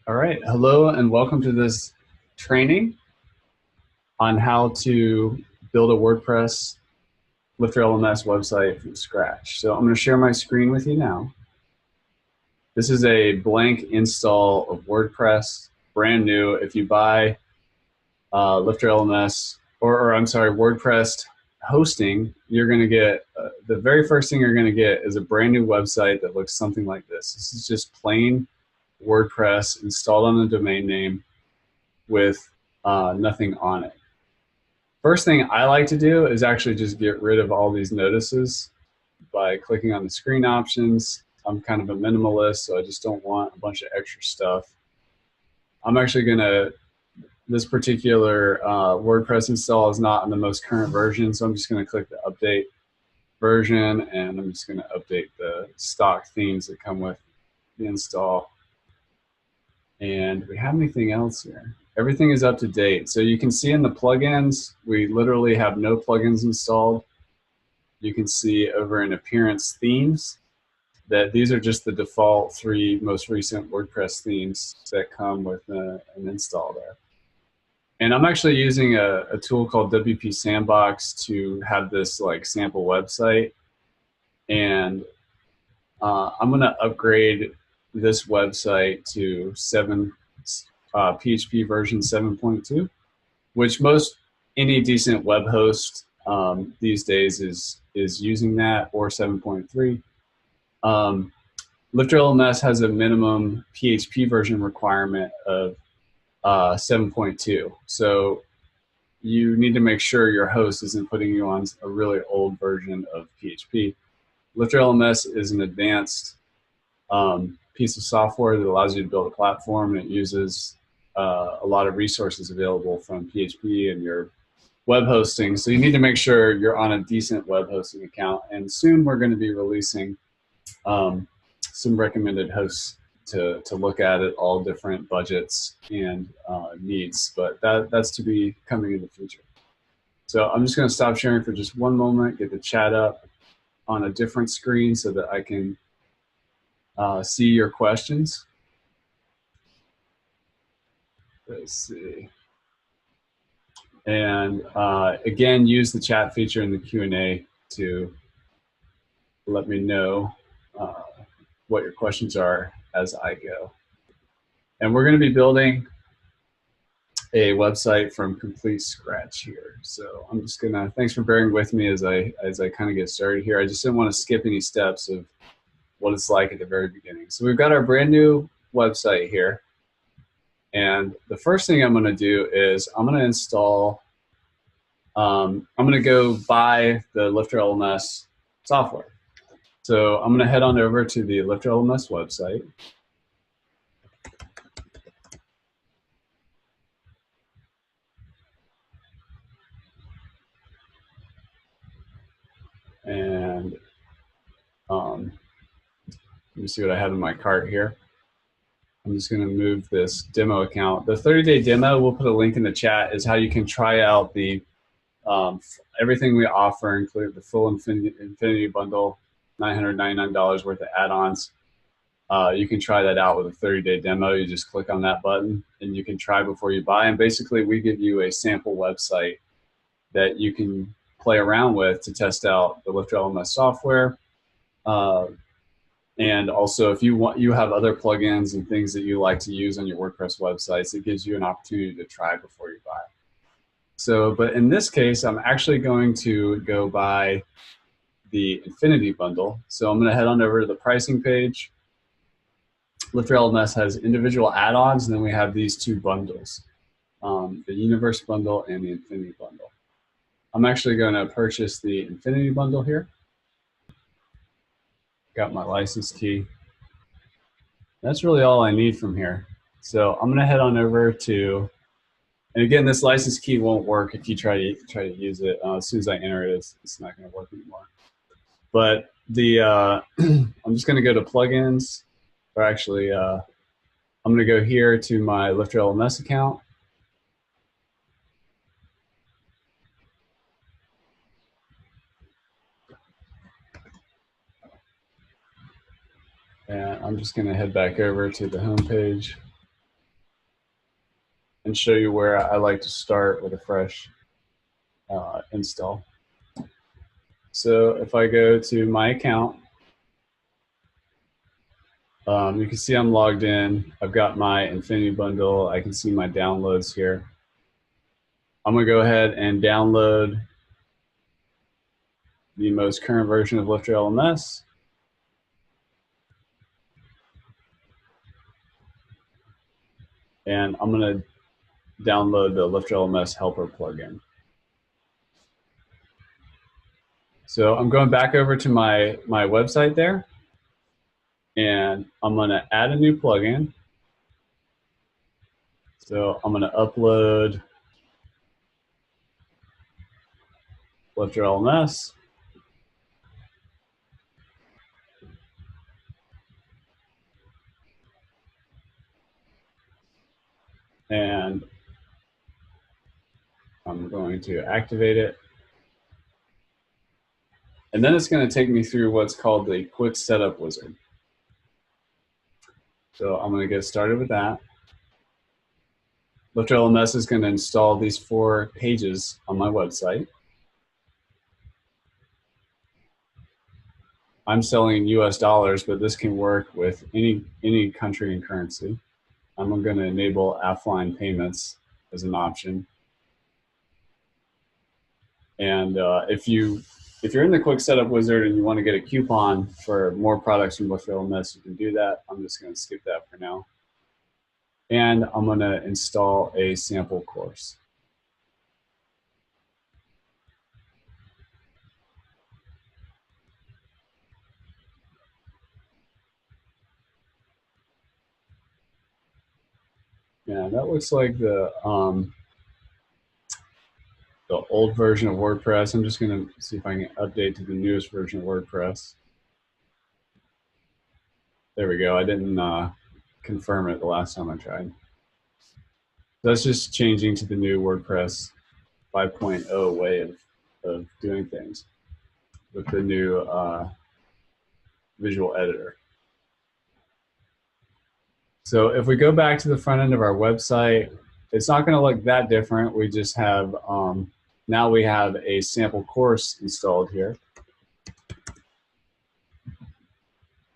All right, hello and welcome to this training on how to build a WordPress LifterLMS website from scratch. So I'm going to share my screen with you now. This is a blank install of WordPress, brand new. If you buy LifterLMS, or I'm sorry, WordPress hosting, you're going to get, the very first thing you're going to get is a brand new website that looks something like this. This is just plain WordPress installed on the domain name with nothing on it. First thing I like to do is actually just get rid of all these notices by clicking on the screen options. I'm kind of a minimalist, so I just don't want a bunch of extra stuff. I'm actually gonna, this particular WordPress install is not on the most current version, so I'm just gonna click the update version and I'm just gonna update the stock themes that come with the install. And do we have anything else here? Everything is up to date. So you can see in the plugins, we literally have no plugins installed. You can see over in Appearance Themes that these are just the default 3 most recent WordPress themes that come with an install there. And I'm actually using a tool called WP Sandbox to have this like sample website. And I'm gonna upgrade this website to PHP version 7.2, which any decent web host these days is using that, or 7.3. LifterLMS has a minimum PHP version requirement of 7.2. So you need to make sure your host isn't putting you on a really old version of PHP. LifterLMS is an advanced piece of software that allows you to build a platform, and it uses a lot of resources available from PHP and your web hosting. So you need to make sure you're on a decent web hosting account. And soon we're going to be releasing some recommended hosts to look at all different budgets and needs. But that's to be coming in the future. So I'm just going to stop sharing for just one moment, get the chat up on a different screen so that I can see your questions. Let's see. And again, use the chat feature in the Q&A to let me know what your questions are as I go. And we're going to be building a website from complete scratch here. So I'm just going to, thanks for bearing with me as I kind of get started here. I just didn't want to skip any steps of what it's like at the very beginning. So we've got our brand new website here. And the first thing I'm going to do is I'm going to install, I'm going to go buy the LifterLMS software. So I'm going to head on over to the LifterLMS website. And let me see what I have in my cart here. I'm just going to move this demo account. The 30-day demo, we'll put a link in the chat, is how you can try out the everything we offer, including the full Infinity Bundle, $999 worth of add-ons. You can try that out with a 30-day demo. You just click on that button and you can try before you buy. And basically, we give you a sample website that you can play around with to test out the LifterLMS software. And also, if you have other plugins and things that you like to use on your WordPress websites, it gives you an opportunity to try before you buy. So, but in this case, I'm actually going to go buy the Infinity Bundle. So I'm going to head on over to the pricing page. LifterLMS has individual add-ons, and then we have these 2 bundles, the Universe Bundle and the Infinity Bundle. I'm actually going to purchase the Infinity Bundle here. Got my license key. That's really all I need from here. So I'm going to head on over to, and again, this license key won't work if you try to use it. As soon as I enter it, it's not going to work anymore. But the I'm just going to go to plugins, or actually, I'm going to go here to my LifterLMS account. And I'm just going to head back over to the home page. and show you where I like to start with a fresh install. So if I go to my account, you can see I'm logged in. I've got my Infinity Bundle. I can see my downloads here. I'm going to go ahead and download the most current version of LifterLMS. And I'm going to download the LifterLMS helper plugin. So I'm going back over to my website there, and I'm going to add a new plugin. So I'm going to upload LifterLMS. And I'm going to activate it. And then it's going to take me through what's called the quick setup wizard. So I'm going to get started with that. LifterLMS is going to install these 4 pages on my website. I'm selling US dollars, but this can work with any country and currency. I'm going to enable offline payments as an option. And if you're in the quick setup wizard and you want to get a coupon for more products from LifterLMS, you can do that. I'm just going to skip that for now. And I'm going to install a sample course. Yeah, that looks like the old version of WordPress. I'm just going to see if I can update to the newest version of WordPress. There we go. I didn't confirm it the last time I tried. That's just changing to the new WordPress 5.0 way of doing things with the new visual editor. So if we go back to the front end of our website, it's not going to look that different. We just have, now we have a sample course installed here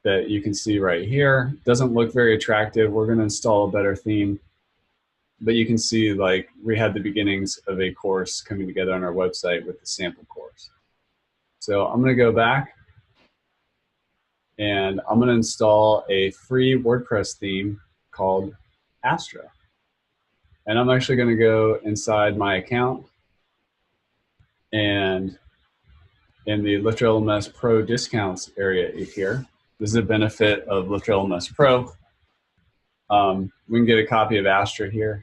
that you can see right here. Doesn't look very attractive. We're going to install a better theme. But you can see like we had the beginnings of a course coming together on our website with the sample course. So I'm going to go back and I'm going to install a free WordPress theme called Astra. And I'm actually going to go inside my account, and in the LifterLMS Pro discounts area here, this is a benefit of LifterLMS Pro. We can get a copy of Astra here,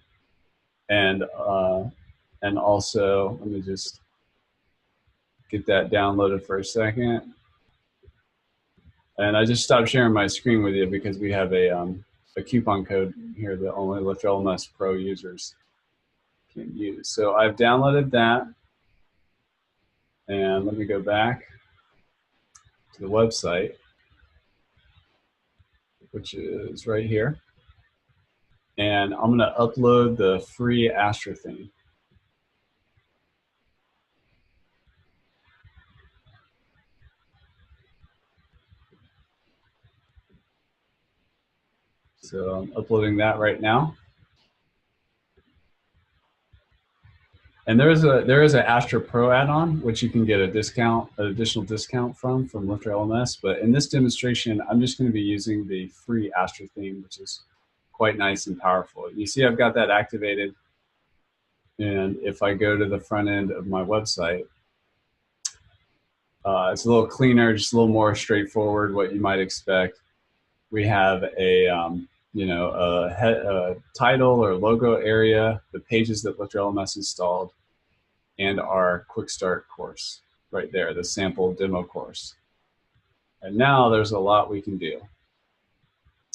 and also let me just get that downloaded for a second. And I just stopped sharing my screen with you because we have a coupon code here that only LifterLMS Pro users can use. So I've downloaded that, and let me go back to the website, which is right here. And I'm going to upload the free Astra theme. So I'm uploading that right now. And there is an Astra Pro add-on, which you can get a discount, an additional discount from LifterLMS. But in this demonstration, I'm just going to be using the free Astra theme, which is quite nice and powerful. You see I've got that activated. And if I go to the front end of my website, it's a little cleaner, just a little more straightforward, what you might expect. We have a a title or logo area, the pages that LifterLMS installed, and our quick start course right there, the sample demo course. And now there's a lot we can do.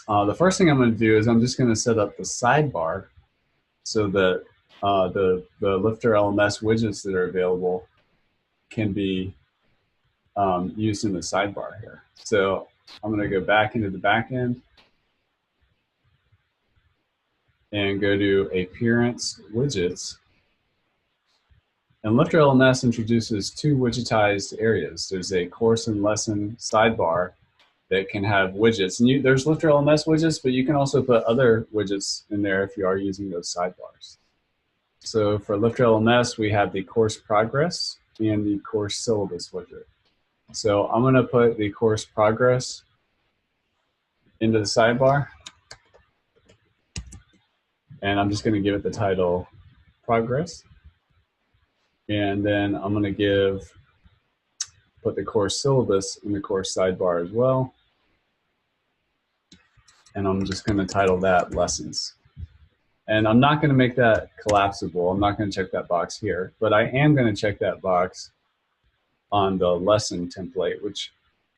The first thing I'm going to do is I'm just going to set up the sidebar so that the LifterLMS widgets that are available can be used in the sidebar here. So I'm going to go back into the back end. and go to Appearance Widgets. And LifterLMS introduces two widgetized areas. There's a course and lesson sidebar that can have widgets. And there's LifterLMS widgets, but you can also put other widgets in there if you are using those sidebars. So for LifterLMS, we have the course progress and the course syllabus widget. So I'm going to put the course progress into the sidebar. And I'm just going to give it the title progress. And then I'm going to put the course syllabus in the course sidebar as well. And I'm just going to title that lessons. And I'm not going to make that collapsible. I'm not going to check that box here, but I am going to check that box on the lesson template,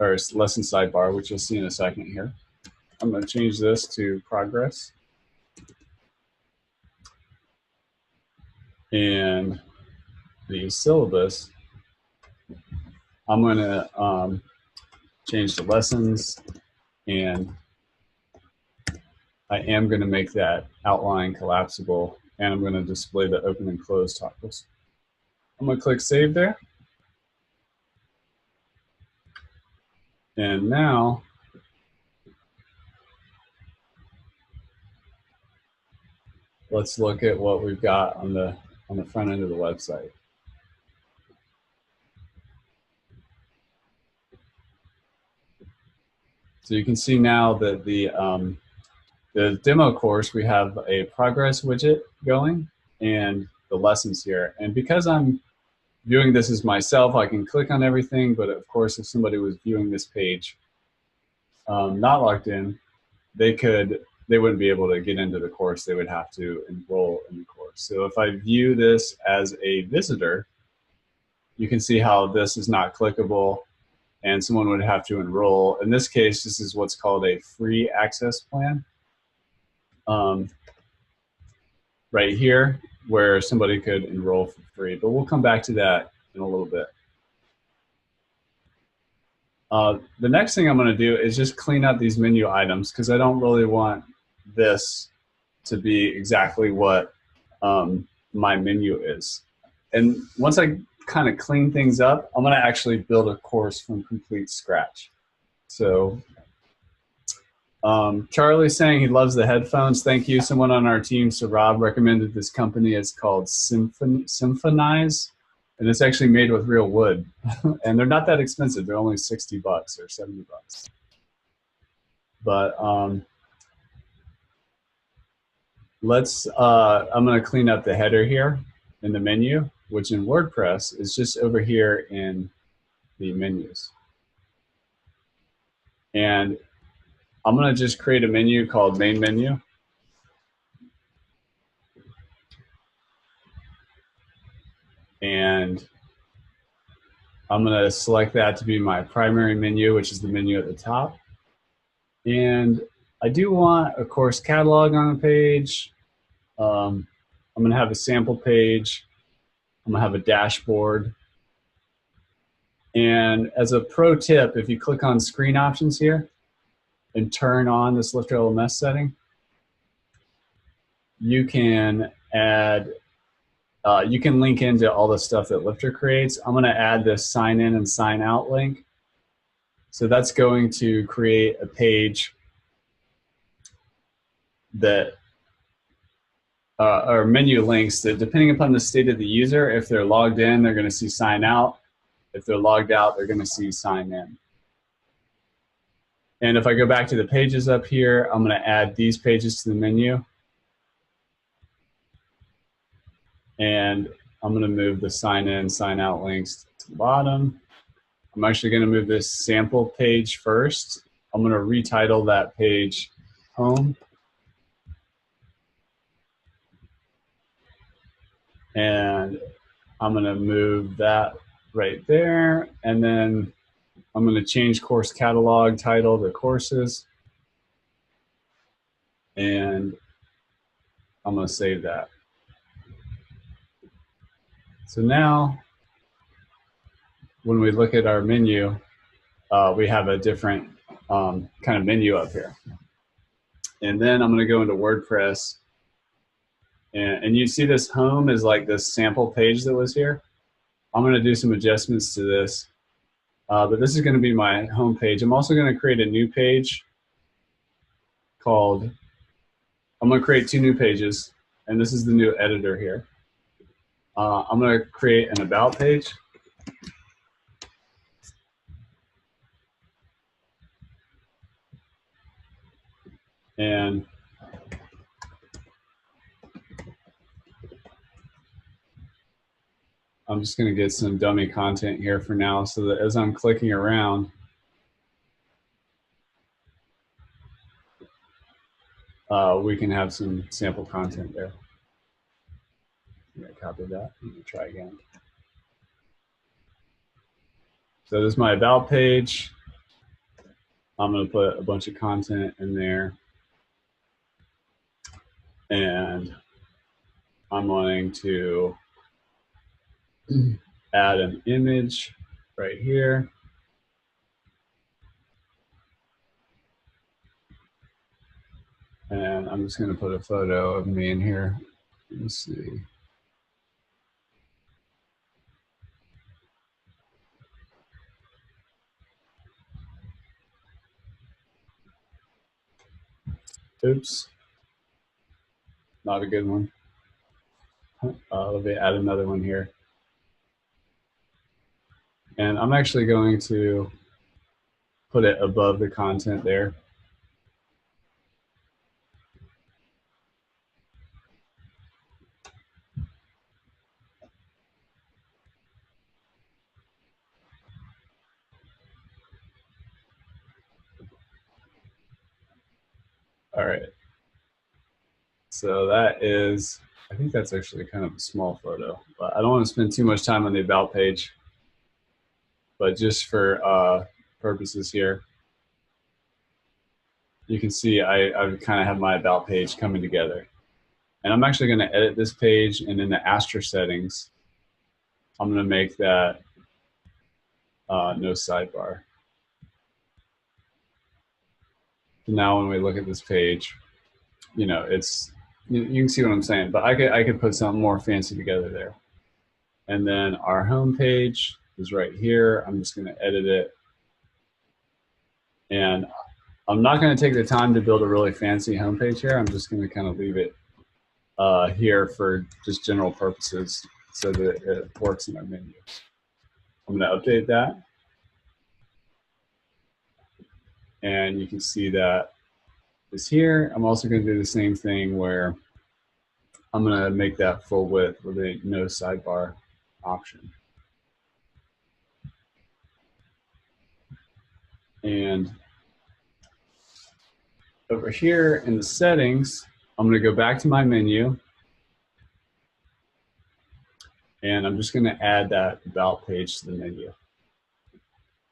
or lesson sidebar, which you'll see in a second here. I'm going to change this to progress. And the syllabus, I'm going to change the lessons, and I am going to make that outline collapsible, and I'm going to display the open and close toggles. I'm going to click Save there. And now, let's look at what we've got on the front end of the website. So you can see now that the demo course, we have a progress widget going and the lessons here. And because I'm viewing this as myself, I can click on everything, but of course, if somebody was viewing this page not logged in, they wouldn't be able to get into the course. They would have to enroll in the course. So if I view this as a visitor, you can see how this is not clickable and someone would have to enroll. In this case, this is what's called a free access plan. Right here, where somebody could enroll for free, but we'll come back to that in a little bit. The next thing I'm going to do is just clean up these menu items because I don't really want this to be exactly what my menu is. And once I kind of clean things up, I'm going to actually build a course from complete scratch. So Charlie's saying he loves the headphones. Thank you. Someone on our team, so Rob, recommended this company. It's called Symphonize, and it's actually made with real wood. And they're not that expensive. They're only 60 bucks or 70 bucks. But I'm going to clean up the header here in the menu, which in WordPress is just over here in the menus. And I'm going to just create a menu called main menu. And I'm going to select that to be my primary menu, which is the menu at the top. And I do want a course catalog on the page. I'm going to have a sample page. I'm going to have a dashboard. And as a pro tip, if you click on screen options here and turn on this LifterLMS setting, you can add, you can link into all the stuff that Lifter creates. I'm going to add this sign in and sign out link. So that's going to create a page that or menu links that, depending upon the state of the user, if they're logged in, they're going to see sign out. If they're logged out, they're going to see sign in. And if I go back to the pages up here, I'm going to add these pages to the menu. And I'm going to move the sign in, sign out links to the bottom. I'm actually going to move this sample page first. I'm going to retitle that page home. And I'm going to move that right there. And then I'm going to change course catalog title to courses. And I'm going to save that. So now, when we look at our menu, we have a different kind of menu up here. And then I'm going to go into WordPress And you see this home is like this sample page that was here. I'm going to do some adjustments to this, but this is going to be my home page. I'm also going to create a new page called, I'm going to create 2 new pages, and this is the new editor here. I'm going to create an about page. And I'm just going to get some dummy content here for now so that as I'm clicking around, we can have some sample content there. I'm going to copy that. Let me try again. So this is my about page. I'm going to put a bunch of content in there. And I'm wanting to add an image right here. And I'm just going to put a photo of me in here. Let's see. Oops. Not a good one. Let me add another one here. And I'm actually going to put it above the content there. All right. So that is, I think that's actually kind of a small photo, but I don't want to spend too much time on the about page. But just for purposes here, you can see I kind of have my about page coming together. And I'm actually going to edit this page, and in the Astra settings, I'm going to make that no sidebar. So now when we look at this page, you know, it's, you can see what I'm saying, but I could put something more fancy together there. And then our home page is right here. I'm just going to edit it. And I'm not going to take the time to build a really fancy homepage here. I'm just going to kind of leave it here for just general purposes so that it works in our menu. I'm going to update that. And you can see that is here. I'm also going to do the same thing where I'm going to make that full width with a no sidebar option. And over here in the settings, I'm going to go back to my menu. And I'm just going to add that about page to the menu.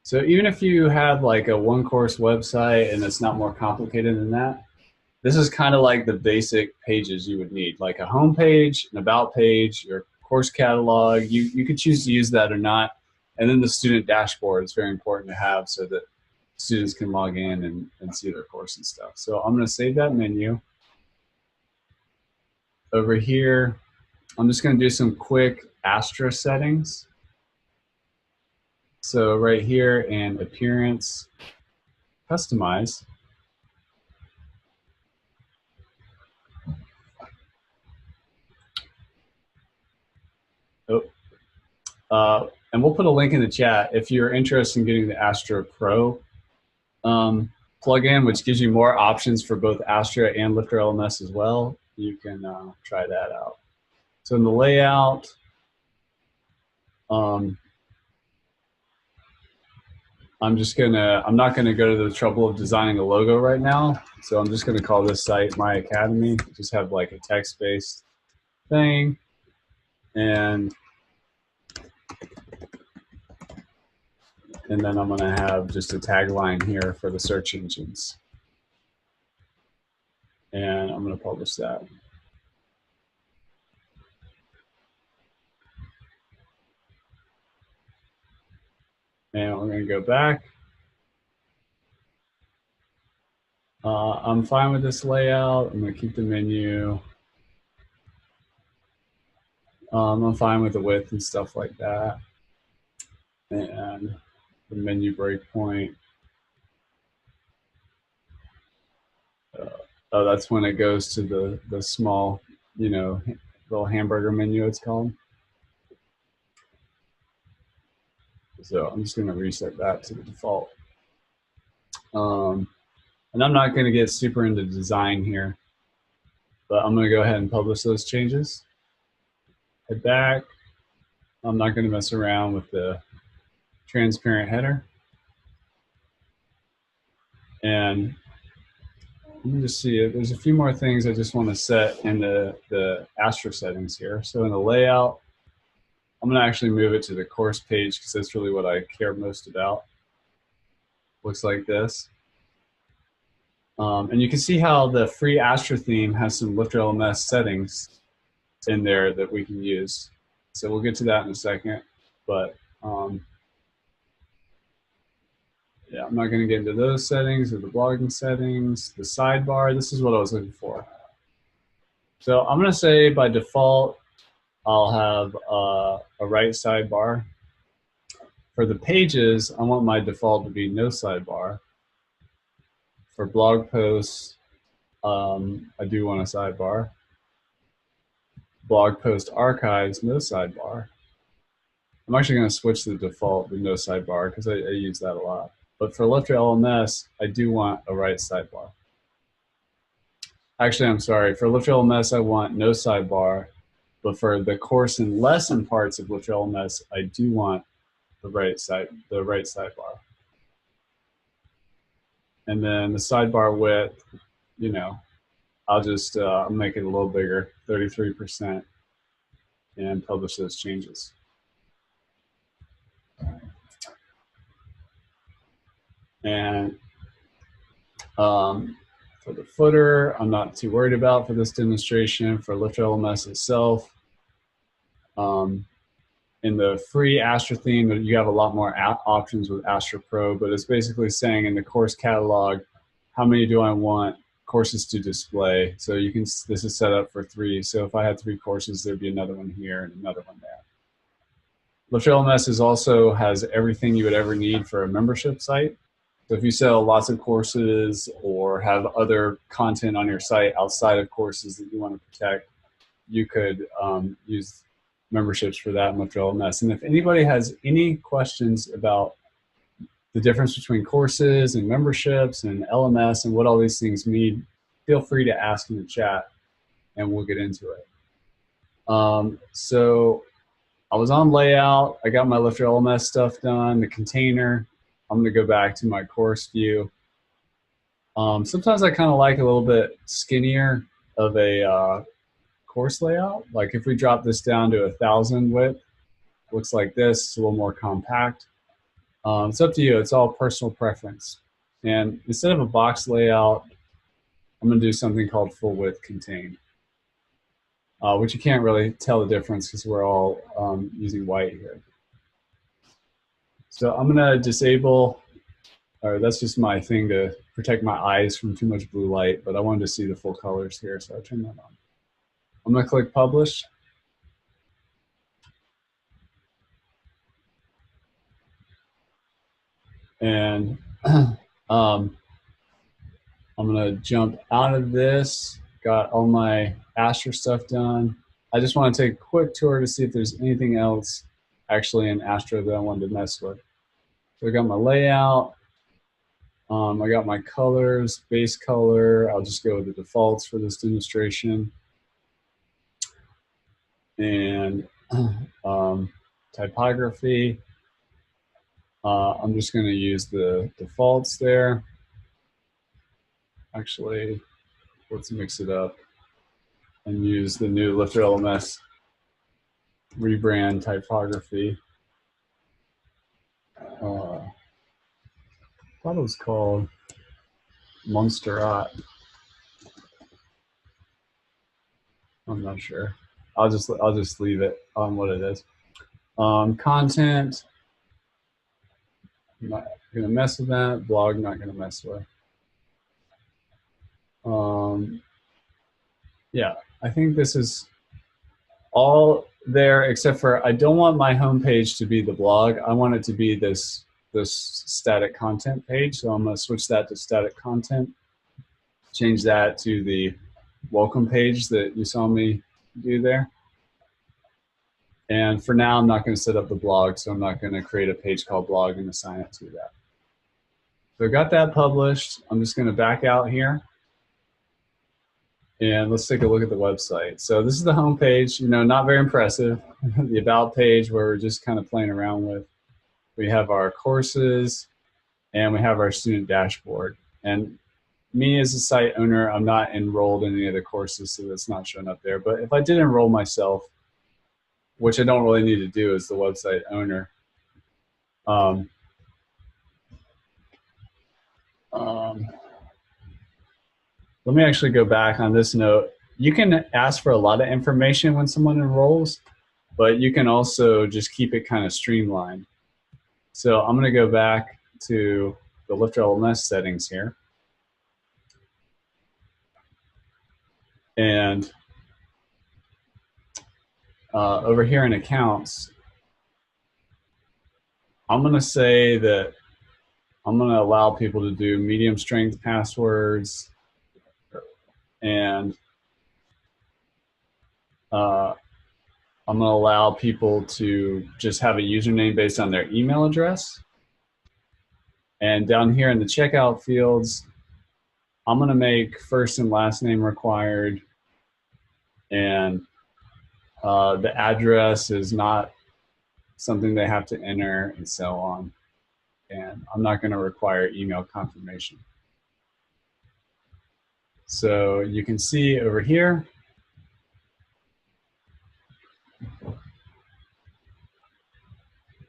So even if you have like a one-course website and it's not more complicated than that, this is kind of like the basic pages you would need, like a home page, an about page, your course catalog. You could choose to use that or not. And then the student dashboard is very important to have so that students can log in and see their course and stuff. So I'm going to save that menu. Over here, I'm just going to do some quick Astra settings. So right here in appearance, customize. And we'll put a link in the chat if you're interested in getting the Astra Pro plugin, which gives you more options for both Astra and LifterLMS as well. You can try that out. So in the layout, I'm not gonna go to the trouble of designing a logo right now. So I'm just gonna call this site My Academy. Just have like a text-based thing. And then I'm going to have just a tagline here for the search engines. And I'm going to publish that. And we're going to go back. I'm fine with this layout. I'm going to keep the menu. I'm fine with the width and stuff like that. And the menu breakpoint. Oh, that's when it goes to the small, you know, little hamburger menu it's called. So I'm just going to reset that to the default. And I'm not going to get super into design here, but I'm going to go ahead and publish those changes. Head back. I'm not going to mess around with the transparent header. And let me just see it. There's a few more things I just want to set in the Astra settings here. So in the layout, I'm going to actually move it to the course page because that's really what I care most about. Looks like this. And you can see how the free Astra theme has some LifterLMS settings in there that we can use. So we'll get to that in a second. But yeah, I'm not going to get into those settings or the blogging settings. The sidebar, this is what I was looking for. So I'm going to say by default, I'll have a right sidebar. For the pages, I want my default to be no sidebar. For blog posts, I do want a sidebar. Blog post archives, no sidebar. I'm actually going to switch the default to no sidebar because I use that a lot. But for LifterLMS, I do want a right sidebar. Actually, I'm sorry. For LifterLMS, I want no sidebar. But for the course and lesson parts of LifterLMS, I do want the right sidebar. And then the sidebar width, you know, I'll just I'll make it a little bigger, 33%, and publish those changes. And for the footer, I'm not too worried about for this demonstration. For LifterLMS itself, in the free Astra theme, you have a lot more options with Astra Pro, but it's basically saying in the course catalog, how many do I want courses to display? So you can, this is set up for 3. So if I had 3 courses, there'd be another one here and another one there. LifterLMS also has everything you would ever need for a membership site. So if you sell lots of courses or have other content on your site outside of courses that you want to protect, you could use memberships for that in LifterLMS. And if anybody has any questions about the difference between courses and memberships and LMS and what all these things mean, feel free to ask in the chat and we'll get into it. So I was on layout. I got my LifterLMS stuff done, the container. I'm going to go back to my course view. Sometimes I kind of like a little bit skinnier of a course layout. Like if we drop this down to 1,000 width, looks like this. It's a little more compact. It's up to you. It's all personal preference. And instead of a box layout, I'm going to do something called full width contain, which you can't really tell the difference because we're all using white here. So I'm going to disable, or that's just my thing to protect my eyes from too much blue light, but I wanted to see the full colors here, so I turned that on. I'm going to click publish. And I'm going to jump out of this. Got all my Astra stuff done. I just want to take a quick tour to see if there's anything else actually in Astra that I wanted to mess with. So I got my layout. I got my colors, base color. I'll just go with the defaults for this demonstration. And typography. I'm just going to use the defaults there. Actually, let's mix it up and use the new LifterLMS rebrand typography. I thought it was called Montserrat. I'm not sure. I'll just leave it on what it is. Content. I'm not gonna mess with that. Blog, not gonna mess with. Yeah, I think this is all there, except for I don't want my homepage to be the blog. I want it to be this static content page. So I'm going to switch that to static content, change that to the welcome page that you saw me do there. And for now, I'm not going to set up the blog, so I'm not going to create a page called blog and assign it to that. So I got that published. I'm just going to back out here. And let's take a look at the website. So this is the home page, not very impressive. The about page where we're just kind of playing around with. We have our courses and we have our student dashboard. And me as a site owner, I'm not enrolled in any of the courses, so that's not showing up there. But if I did enroll myself, which I don't really need to do as the website owner, let me actually go back on this note. You can ask for a lot of information when someone enrolls, but you can also just keep it kind of streamlined. So I'm going to go back to the LifterLMS settings here. And over here in accounts, I'm going to say that I'm going to allow people to do medium strength passwords, and I'm going to allow people to just have a username based on their email address. And down here in the checkout fields, I'm going to make first and last name required, and the address is not something they have to enter, and so on. And I'm not going to require email confirmation. So you can see over here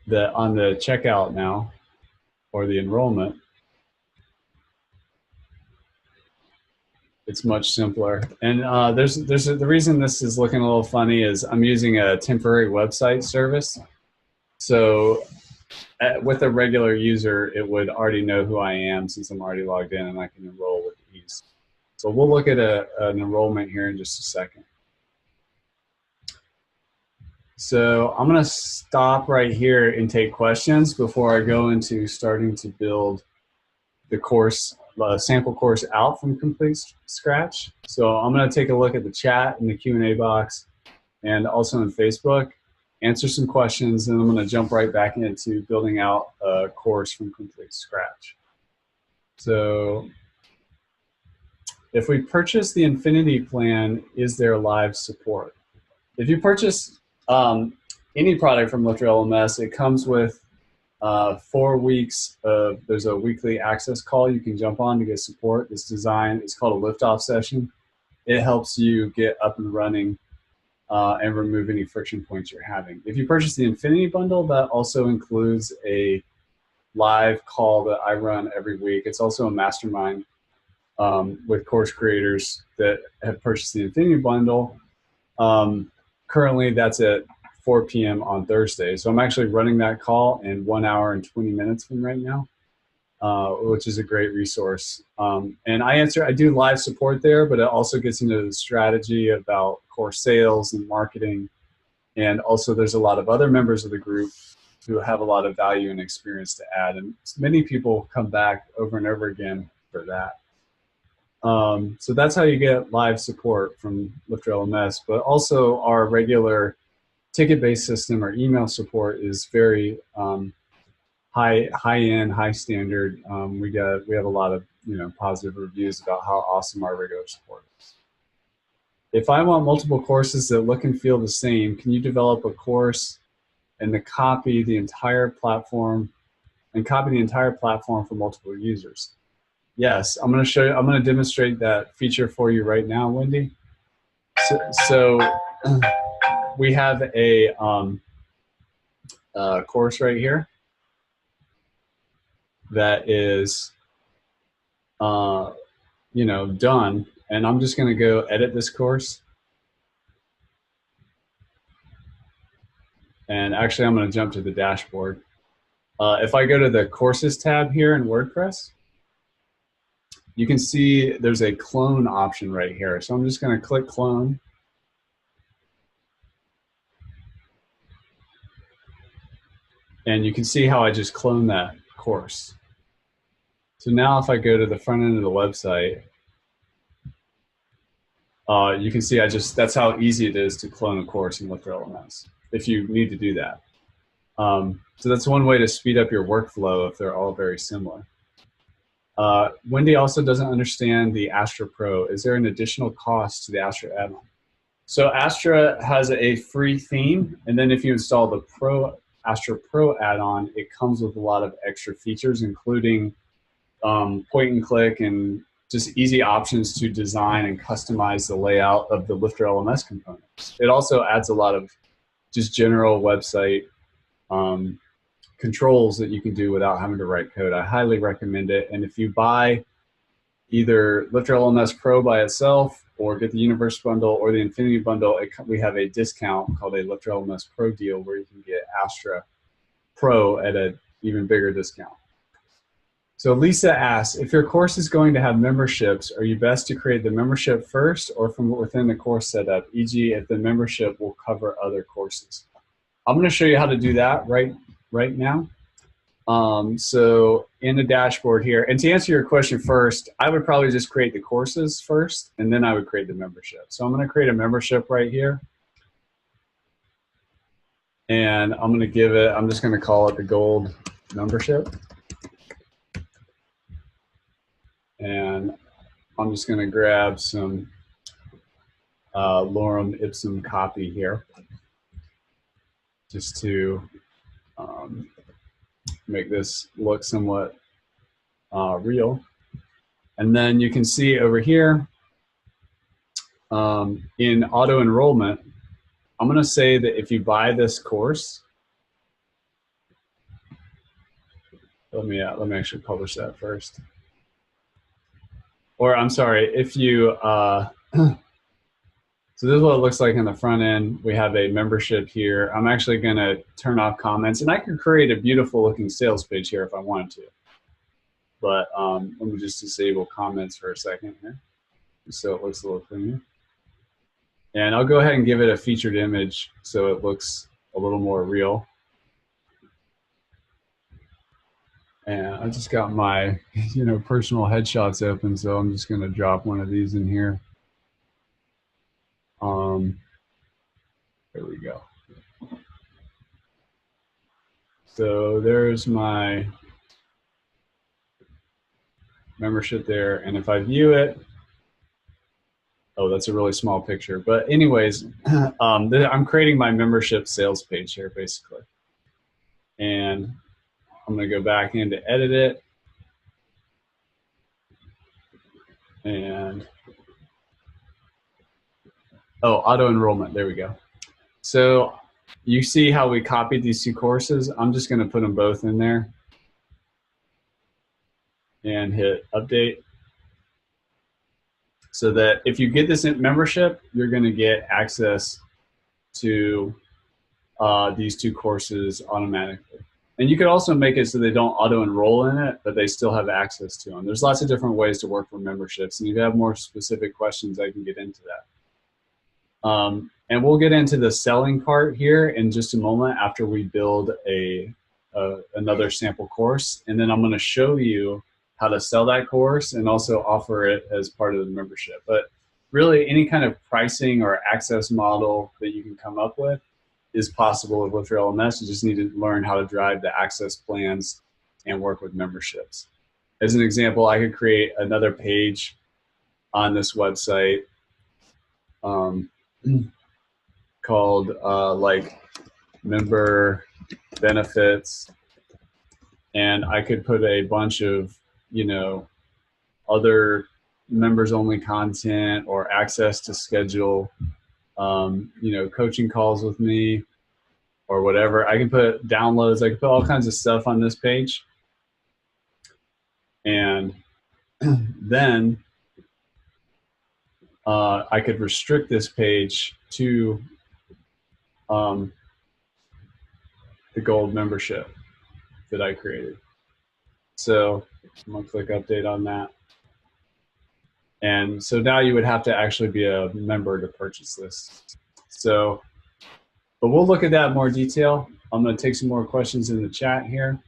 that on the checkout now, or the enrollment, it's much simpler. And the reason this is looking a little funny is I'm using a temporary website service. So with a regular user, it would already know who I am since I'm already logged in, and I can enroll with ease. So we'll look at an enrollment here in just a second. So I'm going to stop right here and take questions before I go into starting to build the course, sample course out from complete scratch. So I'm going to take a look at the chat and the Q&A box, and also in Facebook, answer some questions, and I'm going to jump right back into building out a course from complete scratch. So if we purchase the Infinity plan, is there live support? If you purchase any product from LifterLMS, it comes with 4 weeks of, there's a weekly access call you can jump on to get support. It's designed, it's called a liftoff session. It helps you get up and running and remove any friction points you're having. If you purchase the Infinity bundle, that also includes a live call that I run every week. It's also a mastermind with course creators that have purchased the Infinity bundle. Currently, that's at 4 p.m. on Thursday. So I'm actually running that call in 1 hour and 20 minutes from right now, which is a great resource. And I do live support there, but it also gets into the strategy about course sales and marketing. And also there's a lot of other members of the group who have a lot of value and experience to add. And many people come back over and over again for that. So that's how you get live support from LifterLMS, but also our regular ticket-based system or email support is very high-end, high standard. We have a lot of positive reviews about how awesome our regular support is. If I want multiple courses that look and feel the same, can you develop a course and copy the entire platform for multiple users? Yes, I'm going to show you. I'm going to demonstrate that feature for you right now, Wendy. So we have a course right here that is, done, and I'm just going to go edit this course. And actually, I'm going to jump to the dashboard. If I go to the courses tab here in WordPress, you can see there's a clone option right here. So I'm just going to click clone. And you can see how I just cloned that course. So now if I go to the front end of the website, you can see that's how easy it is to clone a course in LifterLMS if you need to do that. So that's one way to speed up your workflow if they're all very similar. Wendy also doesn't understand the Astra Pro. Is there an additional cost to the Astra add-on? So Astra has a free theme, and then if you install the Astra Pro add-on, it comes with a lot of extra features, including point and click and just easy options to design and customize the layout of the LifterLMS components. It also adds a lot of just general website controls that you can do without having to write code. I highly recommend it. And if you buy either LifterLMS Pro by itself or get the Universal Bundle or the Infinity Bundle, we have a discount called a LifterLMS Pro deal where you can get Astra Pro at an even bigger discount. So Lisa asks, if your course is going to have memberships, are you best to create the membership first or from within the course setup, e.g. if the membership will cover other courses? I'm going to show you how to do that right now. So in the dashboard here, and to answer your question first, I would probably just create the courses first, and then I would create the membership. So I'm going to create a membership right here. And I'm going to give it, I'm just going to call it the gold membership. And I'm just going to grab some lorem ipsum copy here just to make this look somewhat real. And then you can see over here in auto enrollment, I'm going to say that if you buy this course, let me actually publish that first. Or I'm sorry, if you, so this is what it looks like on the front end. We have a membership here. I'm actually going to turn off comments, and I could create a beautiful looking sales page here if I wanted to. But let me just disable comments for a second here, so it looks a little cleaner. And I'll go ahead and give it a featured image so it looks a little more real. And I just got my, personal headshots open, so I'm just going to drop one of these in here. There we go. So there's my membership there, and if I view it, oh, that's a really small picture. But anyways, I'm creating my membership sales page here, basically. And I'm going to go back in to edit it. And, oh, auto enrollment, there we go. So you see how we copied these two courses? I'm just going to put them both in there and hit update. So that if you get this membership, you're going to get access to these two courses automatically. And you could also make it so they don't auto-enroll in it, but they still have access to them. There's lots of different ways to work with memberships. And if you have more specific questions, I can get into that. And we'll get into the selling part here in just a moment after we build another sample course. And then I'm going to show you how to sell that course and also offer it as part of the membership. But really, any kind of pricing or access model that you can come up with is possible with LifterLMS. You just need to learn how to drive the access plans and work with memberships. As an example, I could create another page on this website called like member benefits, and I could put a bunch of other members only content or access to schedule coaching calls with me or whatever. I can put downloads, I can put all kinds of stuff on this page. And then I could restrict this page to the gold membership that I created. So I'm gonna click update on that. And so now you would have to actually be a member to purchase this. So, but we'll look at that in more detail. I'm going to take some more questions in the chat here.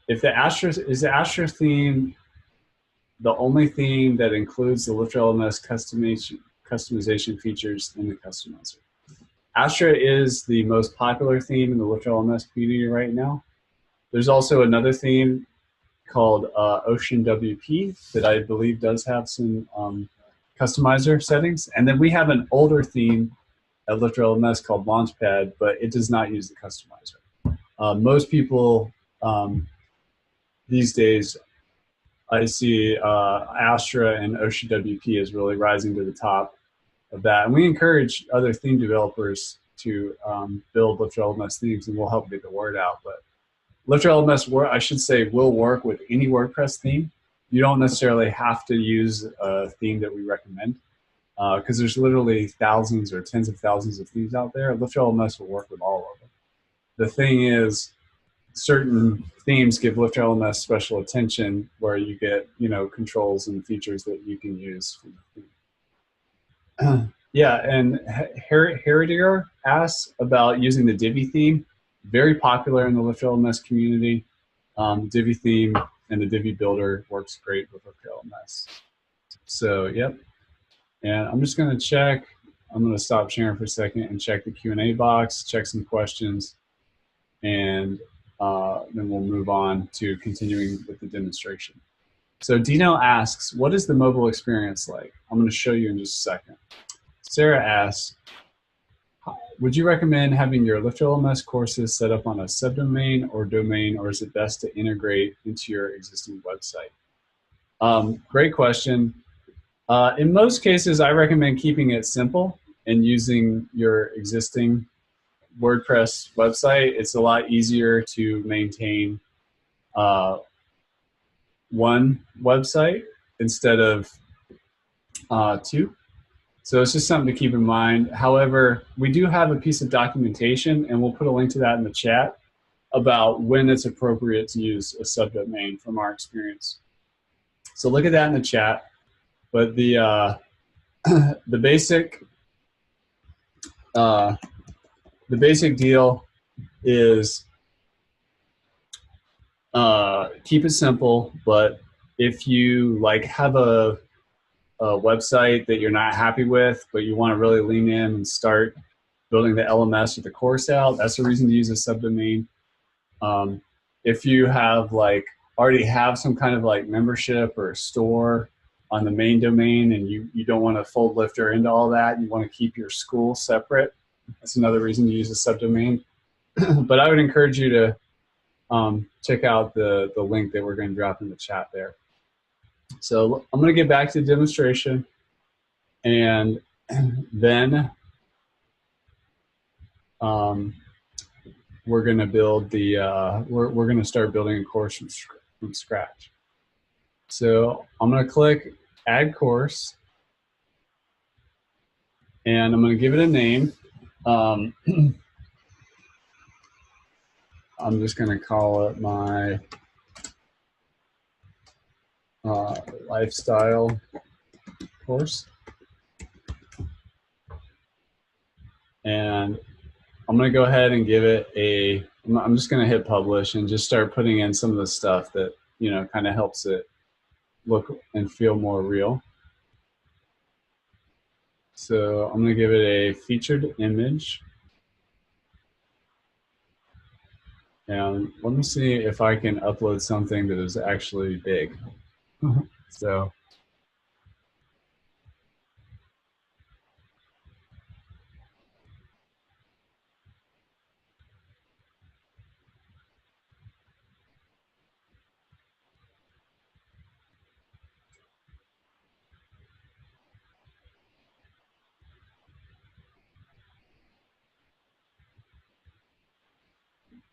If the Astra is the Astra theme the only theme that includes the LifterLMS customization features in the customizer. Astra is the most popular theme in the LifterLMS community right now. There's also another theme called Ocean WP that I believe does have some customizer settings. And then we have an older theme at LifterLMS called Launchpad, but it does not use the customizer. Most people these days, I see Astra and Ocean WP is really rising to the top of that. And we encourage other theme developers to build LifterLMS themes, and we'll help get the word out. But LifterLMS, I should say, will work with any WordPress theme. You don't necessarily have to use a theme that we recommend because there's literally thousands or tens of thousands of themes out there. LifterLMS will work with all of them. The thing is, certain themes give LifterLMS special attention where you get, controls and features that you can use. Yeah, and Herediger asks about using the Divi theme. Very popular in the LifterLMS community. Divi theme and the Divi builder works great with LifterLMS. So, yep. And I'm just going to check. I'm going to stop sharing for a second and check the Q&A box, check some questions, and then we'll move on to continuing with the demonstration. So Dino asks, what is the mobile experience like? I'm going to show you in just a second. Sarah asks, would you recommend having your LifterLMS courses set up on a subdomain or domain, or is it best to integrate into your existing website? Great question. In most cases, I recommend keeping it simple and using your existing WordPress website. It's a lot easier to maintain one website instead of two. So it's just something to keep in mind. However, we do have a piece of documentation, and we'll put a link to that in the chat, about when it's appropriate to use a subdomain from our experience. So look at that in the chat. But the basic deal is keep it simple. But if you have a website that you're not happy with, but you want to really lean in and start building the LMS or the course out, that's the reason to use a subdomain. If you have already have some kind of membership or store on the main domain, and you don't want to fold Lifter into all that, you want to keep your school separate, that's another reason to use a subdomain. But I would encourage you to check out the link that we're going to drop in the chat there. So I'm going to get back to the demonstration, and then we're going to build the we're going to start building a course from scratch. So I'm going to click Add Course, and I'm going to give it a name. I'm just going to call it my lifestyle course. And I'm going to go ahead and give it a, I'm just going to hit publish and just start putting in some of the stuff that, kind of helps it look and feel more real. So I'm going to give it a featured image. And let me see if I can upload something that is actually big. So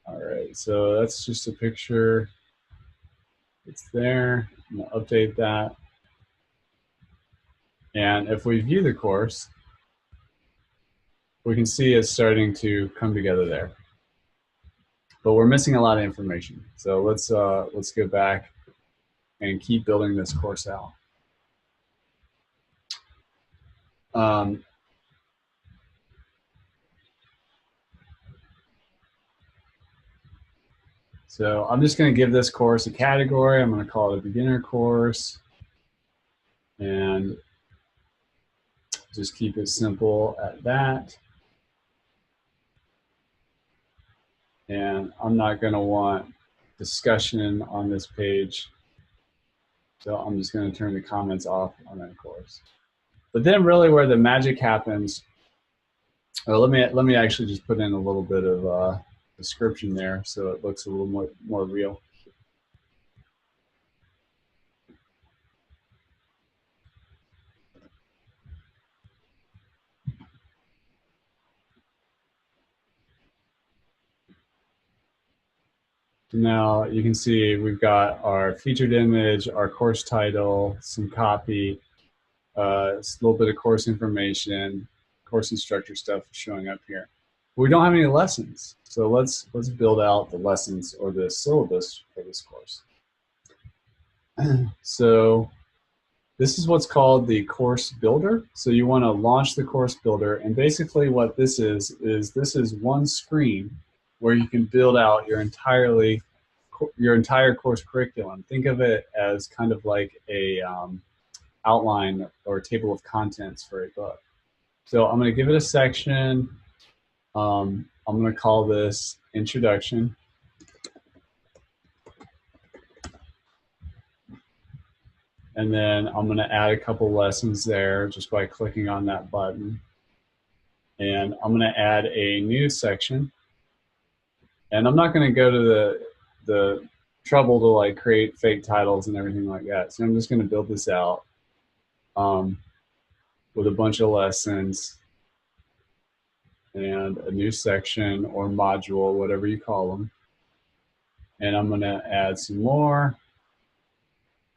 all right, so that's just a picture. It's there. I'm going to update that. And if we view the course, we can see it's starting to come together there. But we're missing a lot of information. So let's go back and keep building this course out. So I'm just going to give this course a category. I'm going to call it a beginner course, and just keep it simple at that. And I'm not going to want discussion on this page, so I'm just going to turn the comments off on that course. But then really where the magic happens, let me actually just put in a little bit of description there so it looks a little more real. Now you can see we've got our featured image, our course title, some copy, a little bit of course information, course instructor stuff showing up here. We don't have any lessons, so let's build out the lessons or the syllabus for this course. So this is what's called the course builder. So you want to launch the course builder, and basically what this is this is one screen where you can build out your entire course curriculum. Think of it as kind of like a outline or table of contents for a book. So I'm going to give it a section. I'm going to call this Introduction. And then I'm going to add a couple lessons there just by clicking on that button. And I'm going to add a new section. And I'm not going to go to the trouble to like create fake titles and everything like that. So I'm just going to build this out with a bunch of lessons and a new section or module, whatever you call them. And I'm going to add some more.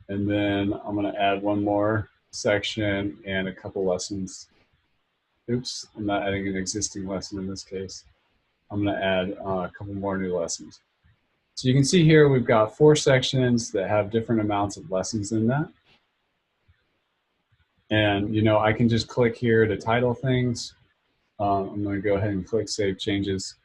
And then I'm going to add one more section and a couple lessons. Oops, I'm not adding an existing lesson in this case. I'm going to add a couple more new lessons. So you can see here we've got 4 sections that have different amounts of lessons in that. And you know, I can just click here to title things. I'm going to go ahead and click Save Changes.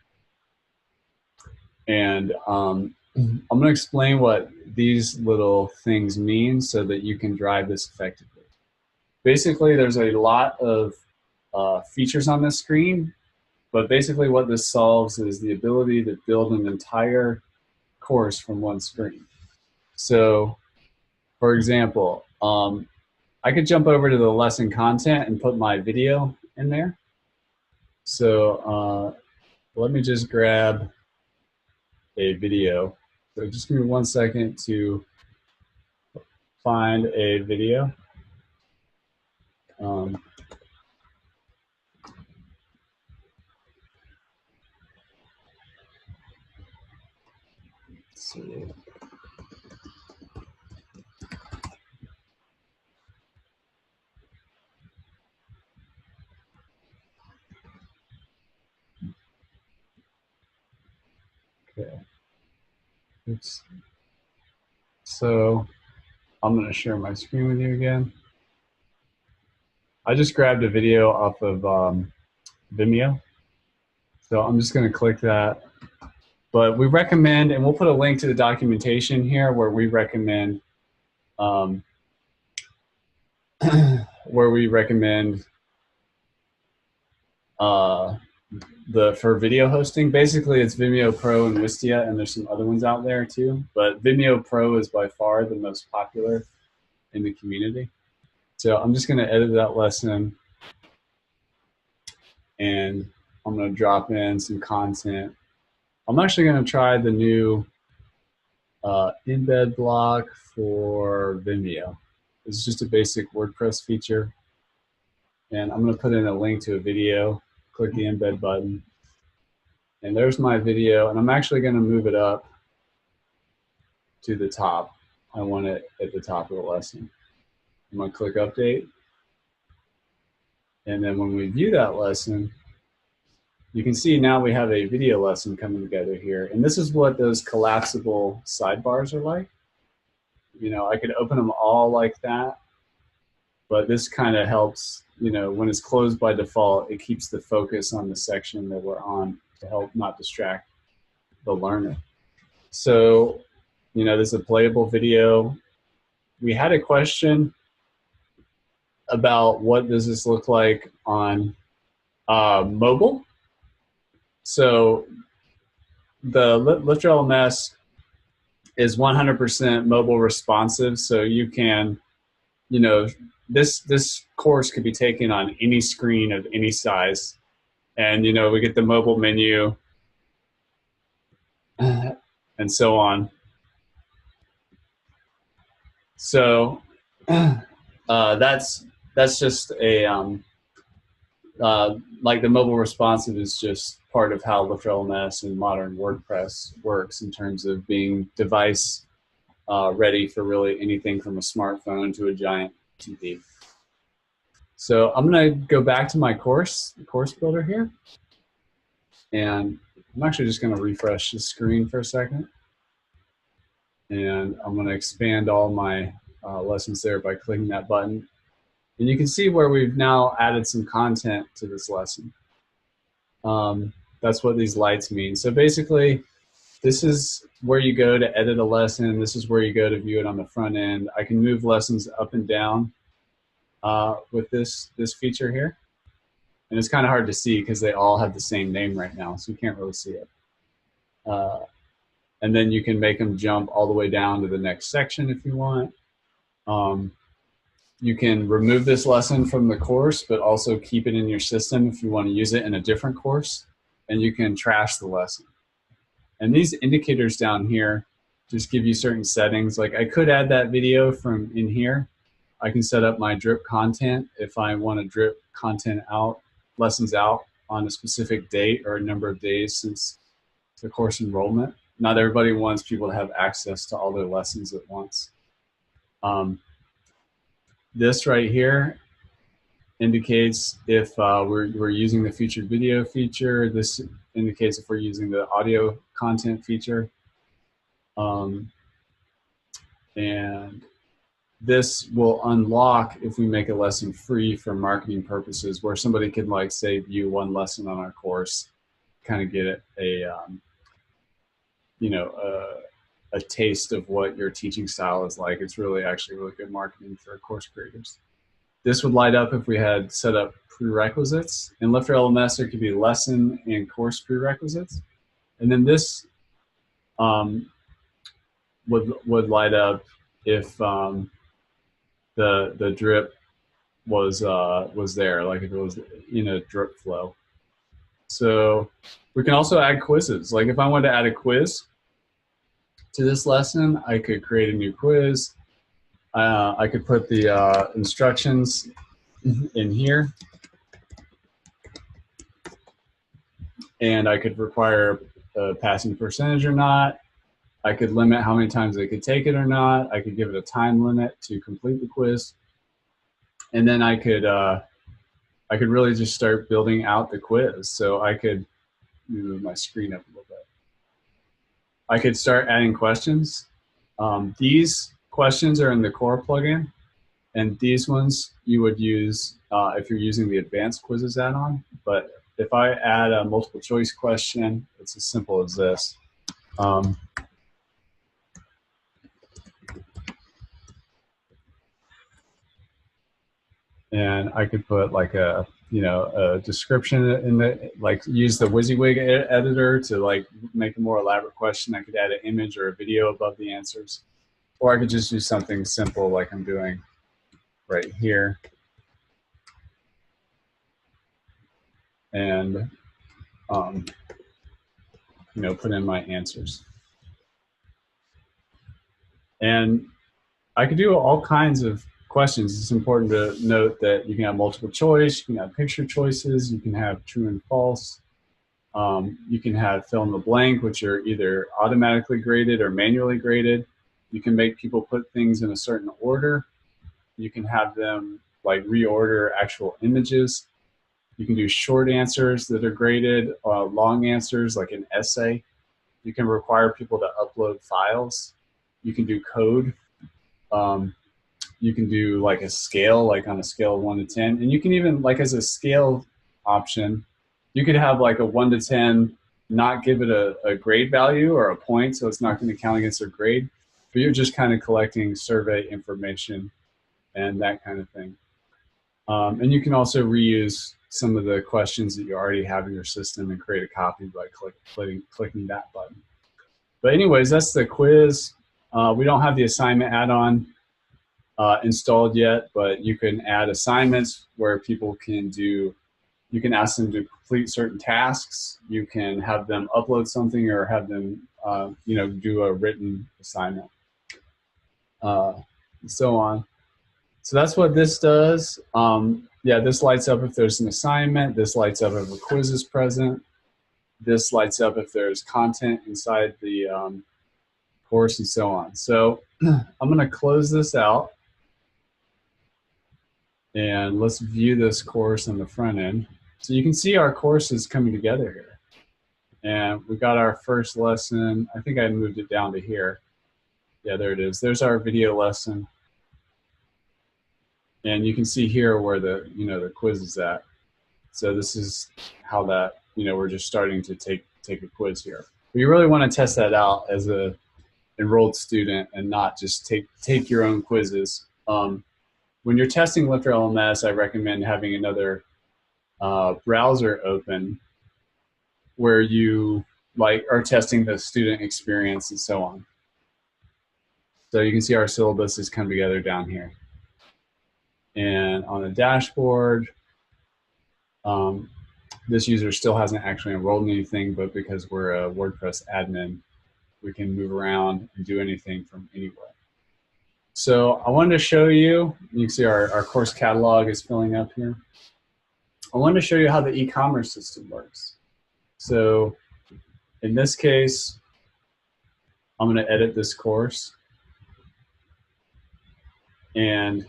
And I'm going to explain what these little things mean so that you can drive this effectively. Basically, there's a lot of features on this screen, but basically what this solves is the ability to build an entire course from one screen. So, for example, I could jump over to the lesson content and put my video in there. So let me just grab a video. So just give me 1 second to find a video. Let's see. Okay. Oops. So I'm going to share my screen with you again. I just grabbed a video off of Vimeo. So I'm just going to click that. But we recommend, and we'll put a link to the documentation here where we recommend for video hosting. Basically, it's Vimeo Pro and Wistia, and there's some other ones out there too. But Vimeo Pro is by far the most popular in the community. So I'm just going to edit that lesson, and I'm going to drop in some content. I'm actually going to try the new embed block for Vimeo. It's just a basic WordPress feature. And I'm going to put in a link to a video, click the embed button. And there's my video, and I'm actually going to move it up to the top. I want it at the top of the lesson. I'm going to click update. And then when we view that lesson, you can see now we have a video lesson coming together here. And this is what those collapsible sidebars are like. You know, I could open them all like that, but this kind of helps you know, when it's closed by default, it keeps the focus on the section that we're on to help not distract the learner. So, you know, this is a playable video. We had a question about what does this look like on mobile. So the LifterLMS is 100% mobile responsive, so you can, you know, this course could be taken on any screen of any size, and you know, we get the mobile menu and so on. So that's just a like the mobile responsive is just part of how LifterLMS and modern WordPress works in terms of being device ready for really anything from a smartphone to a giant TV. So I'm going to go back to my course builder here. And I'm actually just going to refresh the screen for a second. And I'm going to expand all my lessons there by clicking that button. And you can see where we've now added some content to this lesson. That's what these lights mean. So basically, this is where you go to edit a lesson. This is where you go to view it on the front end. I can move lessons up and down with this feature here. And it's kind of hard to see because they all have the same name right now, so you can't really see it. And then you can make them jump all the way down to the next section if you want. You can remove this lesson from the course, but also keep it in your system if you want to use it in a different course. And you can trash the lesson. And these indicators down here just give you certain settings. Like I could add that video from in here. I can set up my drip content if I want to drip content out, lessons out on a specific date or a number of days since the course enrollment. Not everybody wants people to have access to all their lessons at once. This right here indicates if we're using the featured video feature. This indicates if we're using the audio content feature. And this will unlock if we make a lesson free for marketing purposes, where somebody can, like, say, view one lesson on our course, kind of get a you know, a taste of what your teaching style is like. It's really actually really good marketing for course creators. This would light up if we had set up prerequisites. In LifterLMS, there could be lesson and course prerequisites. And then this would light up if the drip was there, like if it was in a drip flow. So we can also add quizzes. Like if I wanted to add a quiz to this lesson, I could create a new quiz. I could put the instructions in here, and I could require a passing percentage or not. I could limit how many times they could take it or not. I could give it a time limit to complete the quiz, and then I could really just start building out the quiz. So I could move my screen up a little bit. I could start adding questions. These questions are in the core plugin, and these ones you would use if you're using the advanced quizzes add-on. But if I add a multiple choice question, it's as simple as this. And I could put like a description in the, like, use the WYSIWYG editor to like make a more elaborate question. I could add an image or a video above the answers, or I could just do something simple like I'm doing right here. And put in my answers. And I could do all kinds of questions. It's important to note that you can have multiple choice, you can have picture choices, you can have true and false. You can have fill in the blank, which are either automatically graded or manually graded. You can make people put things in a certain order. You can have them like reorder actual images. You can do short answers that are graded, long answers like an essay. You can require people to upload files. You can do code. you can do like a scale, like on a scale of 1 to 10. And you can even, like as a scale option, you could have like a 1 to 10, not give it a grade value or a point, so it's not going to count against their grade, but you're just kind of collecting survey information and that kind of thing. And you can also reuse some of the questions that you already have in your system and create a copy by clicking that button. But anyways, that's the quiz. We don't have the assignment add-on installed yet, but you can add assignments where people can do, you can ask them to complete certain tasks. You can have them upload something or have them, do a written assignment, and so on. So that's what this does. Yeah, this lights up if there's an assignment. This lights up if a quiz is present. This lights up if there's content inside the course and so on. So I'm going to close this out. And let's view this course on the front end. So you can see our course is coming together here. And we got our first lesson. I think I moved it down to here. Yeah, there it is. There's our video lesson. And you can see here where the, the quiz is at. So this is how that, we're just starting to take a quiz here. But you really want to test that out as a enrolled student and not just take your own quizzes. When you're testing LifterLMS, I recommend having another browser open where you are testing the student experience and so on. So you can see our syllabus has come together down here. And on the dashboard, this user still hasn't actually enrolled in anything, but because we're a WordPress admin, we can move around and do anything from anywhere. So I wanted to show you, you can see our course catalog is filling up here. I wanted to show you how the e-commerce system works. So in this case, I'm going to edit this course. And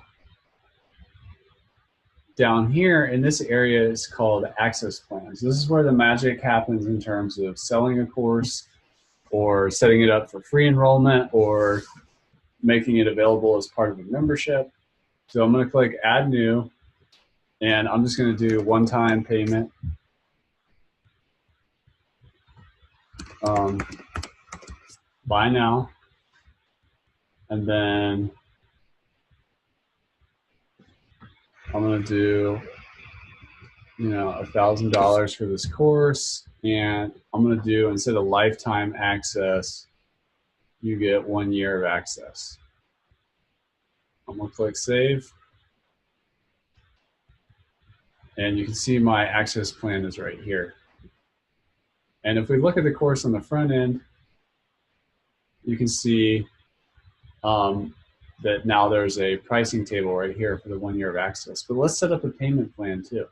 down here in this area is called access plans. This is where the magic happens in terms of selling a course or setting it up for free enrollment or making it available as part of a membership. So I'm going to click Add New, and I'm just going to do one-time payment. Buy now, and then I'm going to do, $1,000 for this course, and I'm going to do, instead of lifetime access, you get 1 year of access. I'm going to click Save, and you can see my access plan is right here. And if we look at the course on the front end, you can see that now there's a pricing table right here for the 1 year of access. But let's set up a payment plan too.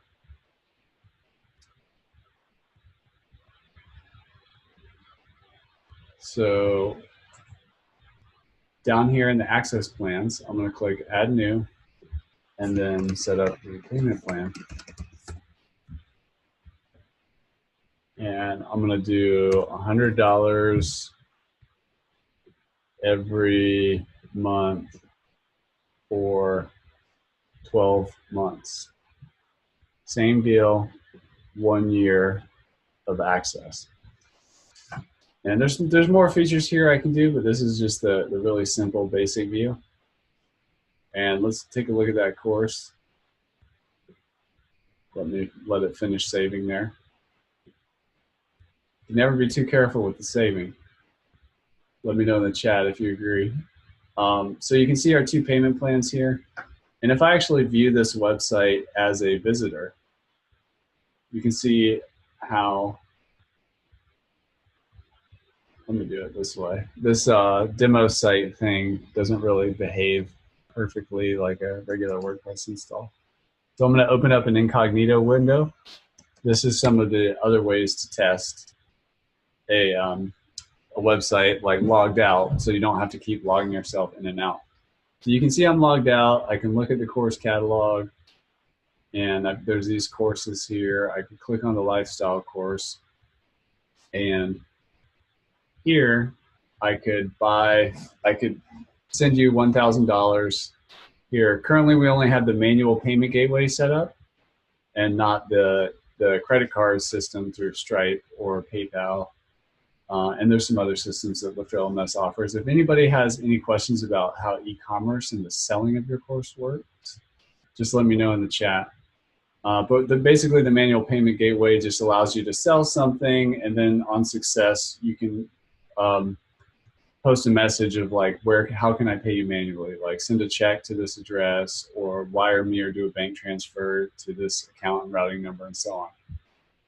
So down here in the access plans, I'm going to click Add New and then set up the payment plan. And I'm going to do $100 every month for 12 months. Same deal, 1 year of access. And there's more features here I can do, but this is just the really simple basic view. And let's take a look at that course. Let it finish saving there. You can never be too careful with the saving. Let me know in the chat if you agree. So you can see our 2 payment plans here. And if I actually view this website as a visitor, you can see how, let me do it this way. This demo site thing doesn't really behave perfectly like a regular WordPress install. So I'm going to open up an incognito window. This is some of the other ways to test a website like logged out, so you don't have to keep logging yourself in and out. So you can see I'm logged out. I can look at the course catalog, and there's these courses here. I can click on the lifestyle course, and here I could send you $1,000 here. Currently, we only have the manual payment gateway set up and not the credit card system through Stripe or PayPal. And there's some other systems that LifterLMS offers. If anybody has any questions about how e-commerce and the selling of your course works, just let me know in the chat. But basically, the manual payment gateway just allows you to sell something, and then on success, you can post a message of like, how can I pay you manually? Like send a check to this address, or wire me or do a bank transfer to this account and routing number, and so on.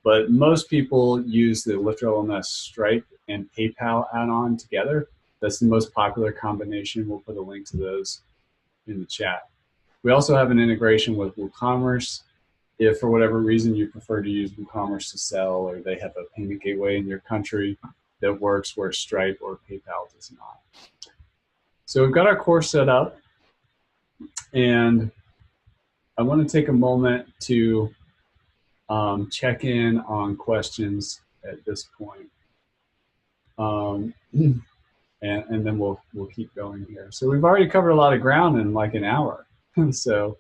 But most people use the LifterLMS Stripe and PayPal add-on together. That's the most popular combination. We'll put a link to those in the chat. We also have an integration with WooCommerce. If for whatever reason you prefer to use WooCommerce to sell, or they have a payment gateway in your country that works where Stripe or PayPal does not. So we've got our course set up, and I want to take a moment to check in on questions at this point. And then we'll keep going here. So we've already covered a lot of ground in like an hour. So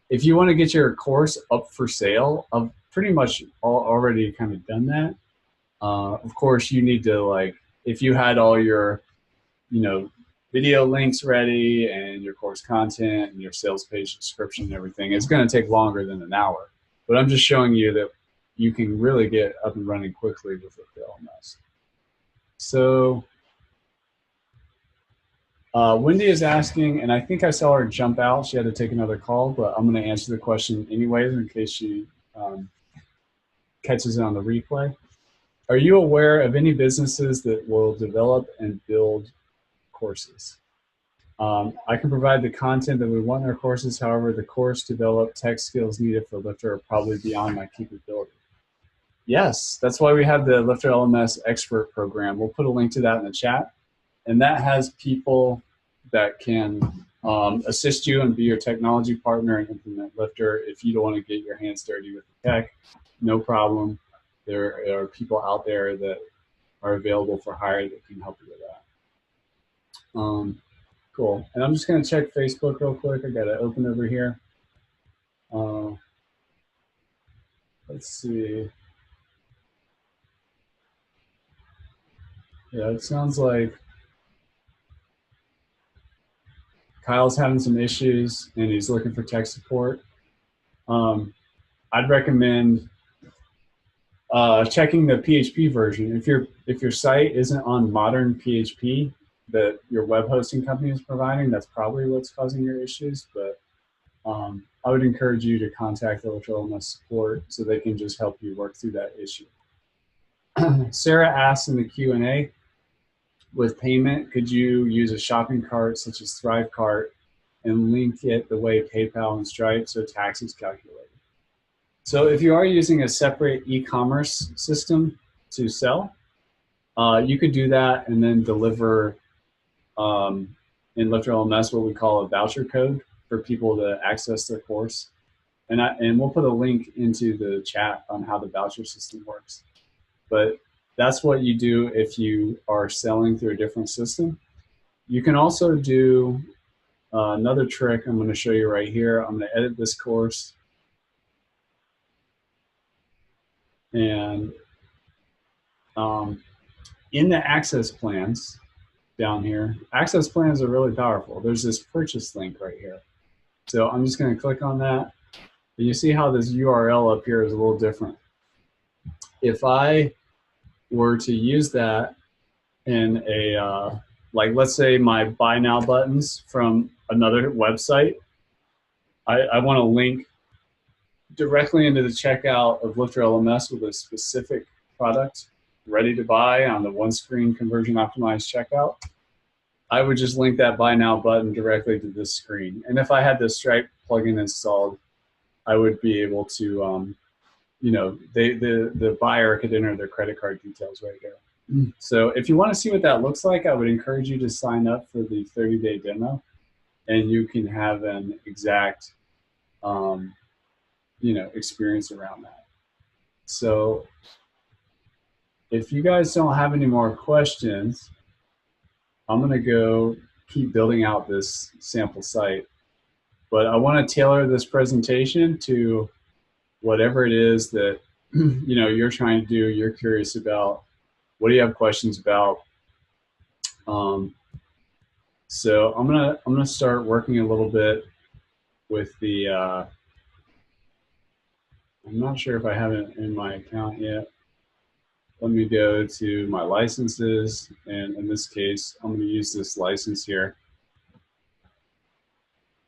if you want to get your course up for sale, I've pretty much already kind of done that. Of course, you need to, like, if you had all your, video links ready and your course content and your sales page description and everything, it's going to take longer than an hour. But I'm just showing you that you can really get up and running quickly with LifterLMS. So Wendy is asking, and I think I saw her jump out. She had to take another call, but I'm going to answer the question anyways in case she catches it on the replay. Are you aware of any businesses that will develop and build courses? I can provide the content that we want in our courses. However, the course developed tech skills needed for Lifter are probably beyond my capability. Yes, that's why we have the LifterLMS Expert Program. We'll put a link to that in the chat. And that has people that can assist you and be your technology partner and implement Lifter. If you don't want to get your hands dirty with the tech, no problem. There are people out there that are available for hire that can help you with that. Cool. And I'm just going to check Facebook real quick. I got it open over here. Let's see. Yeah, it sounds like Kyle's having some issues and he's looking for tech support. I'd recommend checking the PHP version. If your site isn't on modern PHP that your web hosting company is providing, that's probably what's causing your issues. But I would encourage you to contact the LifterLMS support so they can just help you work through that issue. Sarah asks in the Q&A, with payment, could you use a shopping cart such as ThriveCart and link it the way PayPal and Stripe so tax is calculated? So if you are using a separate e-commerce system to sell, you could do that and then deliver in LifterLMS what we call a voucher code for people to access their course. And we'll put a link into the chat on how the voucher system works. But that's what you do if you are selling through a different system. You can also do another trick I'm going to show you right here. I'm going to edit this course. And in the access plans down here, access plans are really powerful. There's this purchase link right here. So I'm just going to click on that. And you see how this URL up here is a little different. If I were to use that in a, like let's say my buy now buttons from another website, I want to link directly into the checkout of LifterLMS with a specific product ready to buy on the one screen conversion optimized checkout. I would just link that buy now button directly to this screen. And if I had the Stripe plugin installed, I would be able to, the buyer could enter their credit card details right there. So if you want to see what that looks like, I would encourage you to sign up for the 30-day demo, and you can have an exact, experience around that. So if you guys don't have any more questions, I'm going to go keep building out this sample site. But I want to tailor this presentation to whatever it is that you're trying to do, you're curious about, what do you have questions about. So I'm gonna start working a little bit with the. I'm not sure if I have it in my account yet. Let me go to my licenses, and in this case, I'm going to use this license here.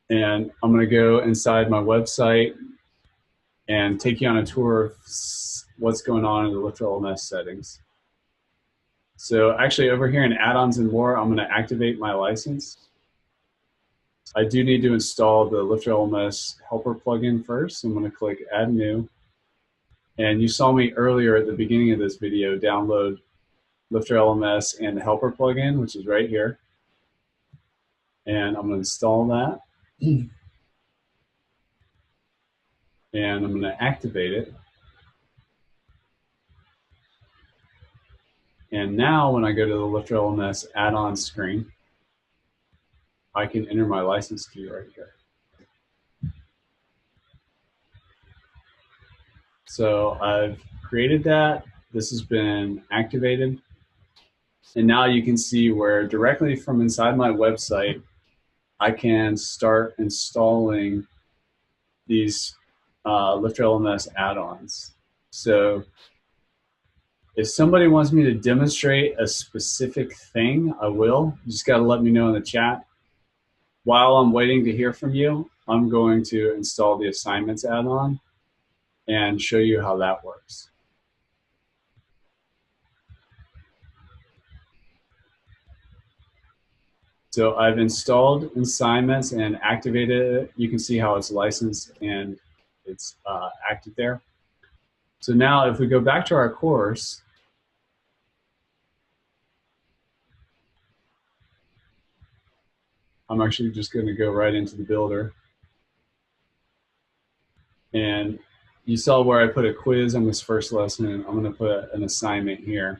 And I'm going to go inside my website and take you on a tour of what's going on in the LifterLMS settings. So actually over here in add-ons and more, I'm going to activate my license. I do need to install the LifterLMS helper plugin first. So I'm going to click add new. And you saw me earlier at the beginning of this video download LifterLMS and the helper plugin, which is right here. And I'm going to install that. And I'm going to activate it. And now when I go to the LifterLMS add-on screen, I can enter my license key right here. So I've created that. This has been activated. And now you can see where directly from inside my website, I can start installing these LifterLMS add-ons. So if somebody wants me to demonstrate a specific thing, I will. You just got to let me know in the chat. While I'm waiting to hear from you, I'm going to install the assignments add-on and show you how that works. So I've installed assignments and activated it. You can see how it's licensed and it's active there. So now if we go back to our course, I'm actually just going to go right into the builder. And you saw where I put a quiz on this first lesson. I'm going to put an assignment here.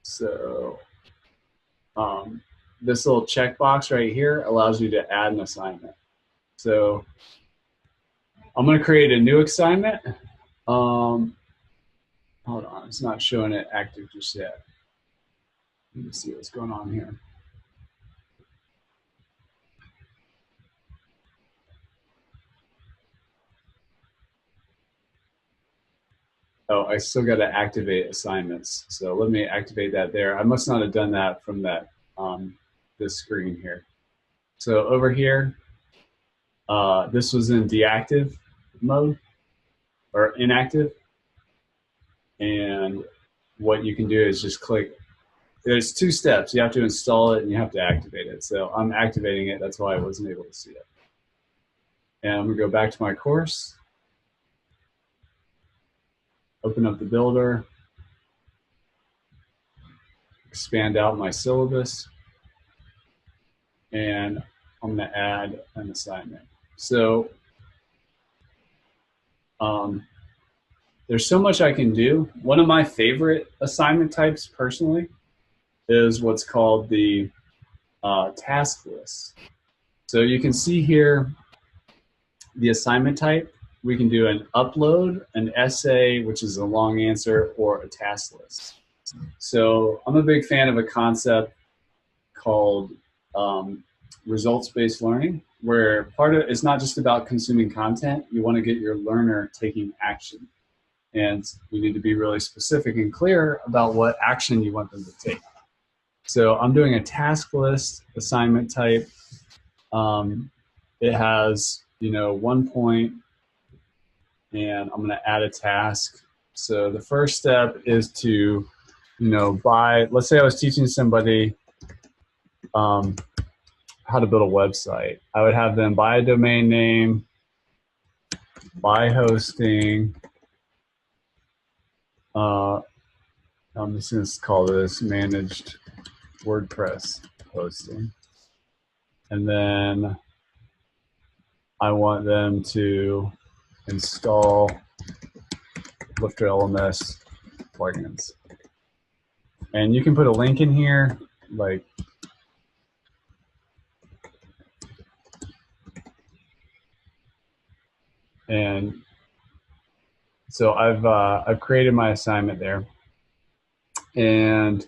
So this little checkbox right here allows you to add an assignment. So I'm going to create a new assignment. Hold on, it's not showing it active just yet. Let me see what's going on here. Oh, I still got to activate assignments. So let me activate that there. I must not have done that from that this screen here. So over here, this was in deactive mode or inactive. And what you can do is just click. There's two steps. You have to install it and you have to activate it. So I'm activating it. That's why I wasn't able to see it. And I'm going to go back to my course. Open up the builder. Expand out my syllabus. And I'm going to add an assignment. So there's so much I can do. One of my favorite assignment types personally is what's called the task list. So you can see here the assignment type. We can do an upload, an essay, which is a long answer, or a task list. So I'm a big fan of a concept called results-based learning, where part of it's not just about consuming content. You want to get your learner taking action. And you need to be really specific and clear about what action you want them to take. So I'm doing a task list assignment type. It has, 1 point, and I'm going to add a task. So the first step is to, buy. Let's say I was teaching somebody how to build a website. I would have them buy a domain name, buy hosting. I'm just going to call this managed WordPress hosting. And then I want them to install LifterLMS plugins. And you can put a link in here. like, and so I've created my assignment there, and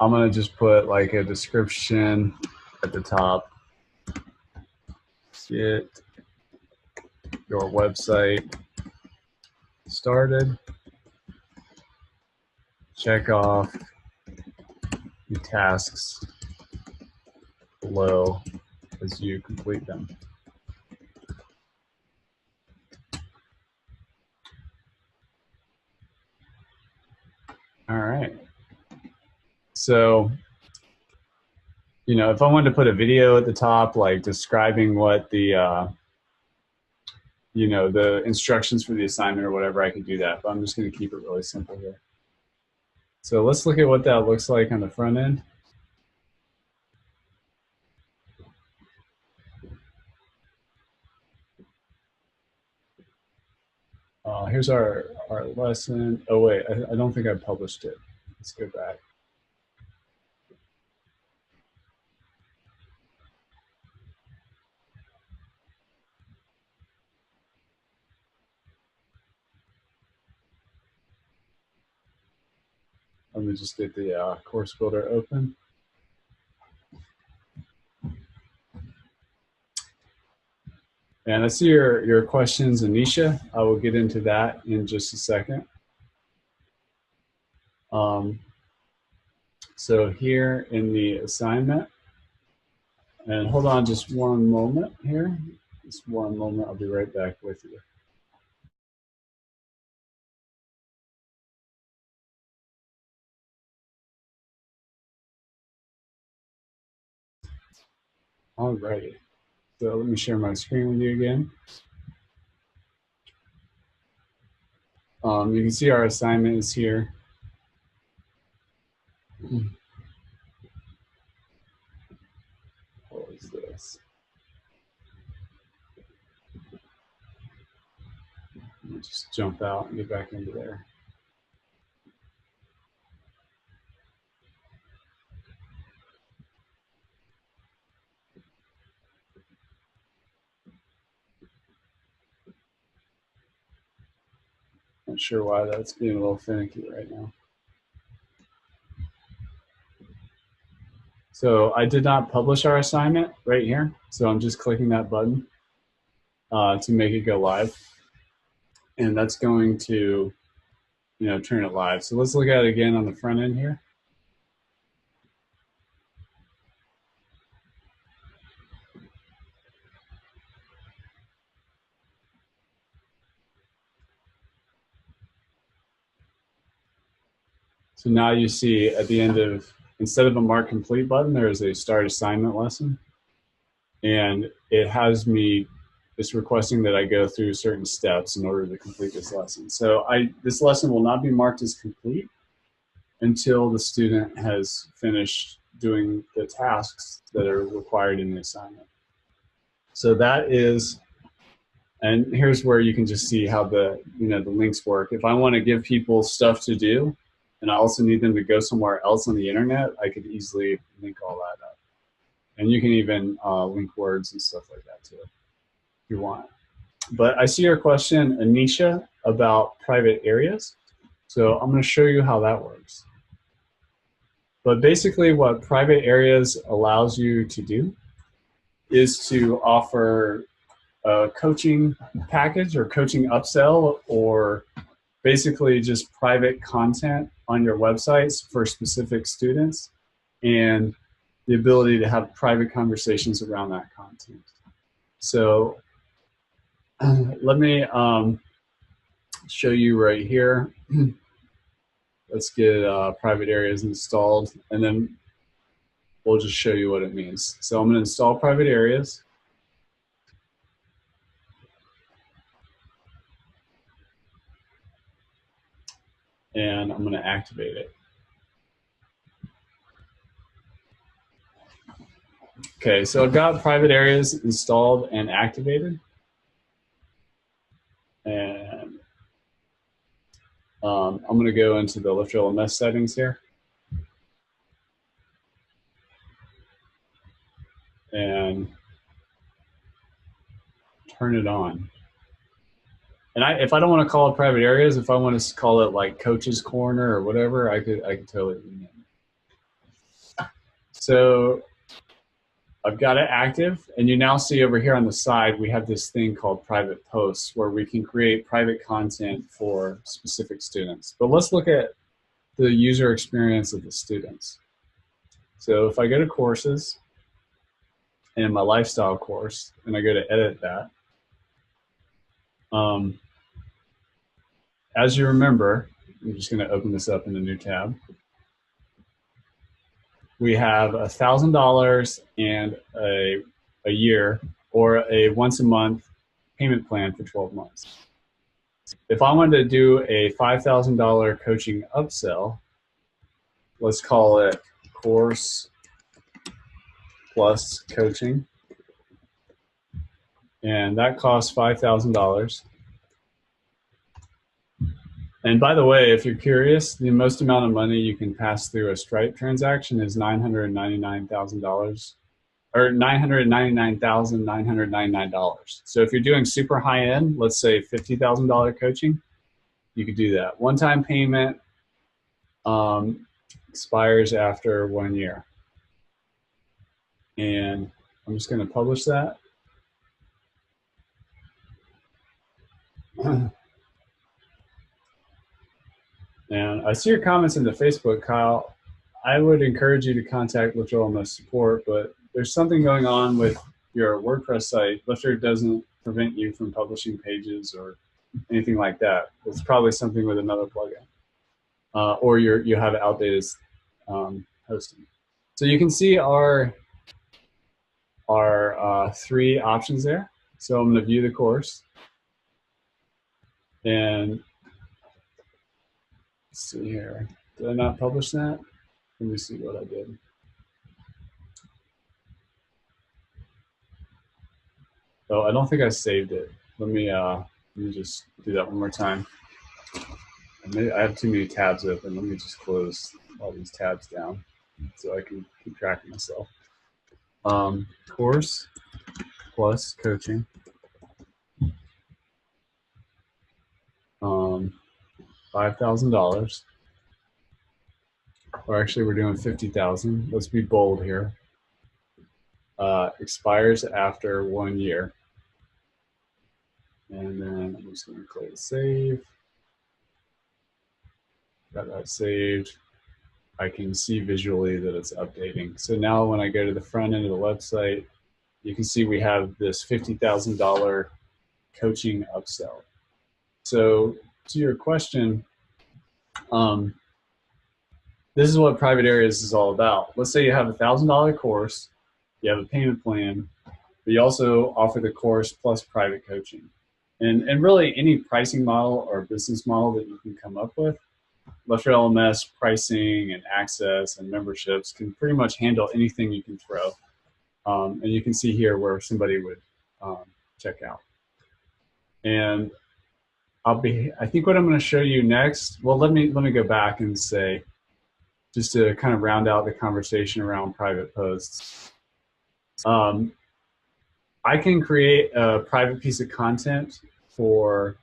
I'm gonna just put like a description at the top. Get your website started. Check off the tasks below as you complete them. All right. So, you know, if I wanted to put a video at the top, like describing what the, you know, the instructions for the assignment or whatever, I could do that. But I'm just going to keep it really simple here. So let's look at what that looks like on the front end. Here's our lesson. Oh, wait, I don't think I published it. Let's go back. Let me just get the course builder open. And I see your questions, Anisha. I will get into that in just a second. So here in the assignment, and hold on just one moment here. Just one moment, I'll be right back with you. All righty. So let me share my screen with you again. You can see our assignment is here. What is this? Let me just jump out and get back into there. Not sure why that's being a little finicky right now. So I did not publish our assignment right here. So I'm just clicking that button to make it go live. And that's going to, you know, turn it live. So let's look at it again on the front end here. So now you see at the end of, instead of a mark complete button, there is a start assignment lesson. And it has me, it's requesting that I go through certain steps in order to complete this lesson. So this lesson will not be marked as complete until the student has finished doing the tasks that are required in the assignment. So that is, and here's where you can just see how the, you know, the links work. If I want to give people stuff to do, and I also need them to go somewhere else on the internet, I could easily link all that up. And you can even link words and stuff like that too, if you want. But I see your question, Anisha, about private areas. So I'm going to show you how that works. But basically what private areas allows you to do is to offer a coaching package or coaching upsell, or basically just private content on your websites for specific students, and the ability to have private conversations around that content. So let me show you right here. Let's get private areas installed, and then we'll just show you what it means. So I'm going to install private areas. And I'm going to activate it. Okay, so I've got private areas installed and activated. And I'm going to go into the LifterLMS settings here. and turn it on. And if I don't want to call it private areas, if I want to call it like Coach's Corner or whatever, I could totally rename it. So I've got it active, and you now see over here on the side, we have this thing called private posts where we can create private content for specific students. But let's look at the user experience of the students. So if I go to courses and my lifestyle course, and I go to edit that, as you remember, I'm just going to open this up in a new tab. We have $1,000 and a year, or a once a month payment plan for 12 months. If I wanted to do a $5,000 coaching upsell, let's call it course plus coaching, and that costs $5,000. And by the way, if you're curious, the most amount of money you can pass through a Stripe transaction is $999,000, or $999,999. So if you're doing super high end, let's say $50,000 coaching, you could do that. One-time payment, expires after 1 year. And I'm just going to publish that. And I see your comments in the Facebook, Kyle. I would encourage you to contact LifterLMS support, but there's something going on with your WordPress site. Lifter doesn't prevent you from publishing pages or anything like that. It's probably something with another plugin, or you have outdated hosting. So you can see our three options there. So I'm going to view the course, and let's see here. Did I not publish that? Let me see what I did. Oh, I don't think I saved it. Let me just do that one more time. I have too many tabs open. Let me just close all these tabs down so I can keep track of myself. Course plus coaching. $5,000. Or actually, we're doing 50,000. Let's be bold here. Expires after 1 year. And then I'm just going to click save. Got that saved. I can see visually that it's updating. So now when I go to the front end of the website, you can see we have this $50,000 coaching upsell. So to your question, this is what private areas is all about. Let's say you have a $1,000 course, you have a payment plan, but you also offer the course plus private coaching. And really any pricing model or business model that you can come up with, LifterLMS pricing and access and memberships can pretty much handle anything you can throw. And you can see here where somebody would check out. And I think what I'm going to show you next, well, let me go back and say, just to kind of round out the conversation around private posts. I can create a private piece of content for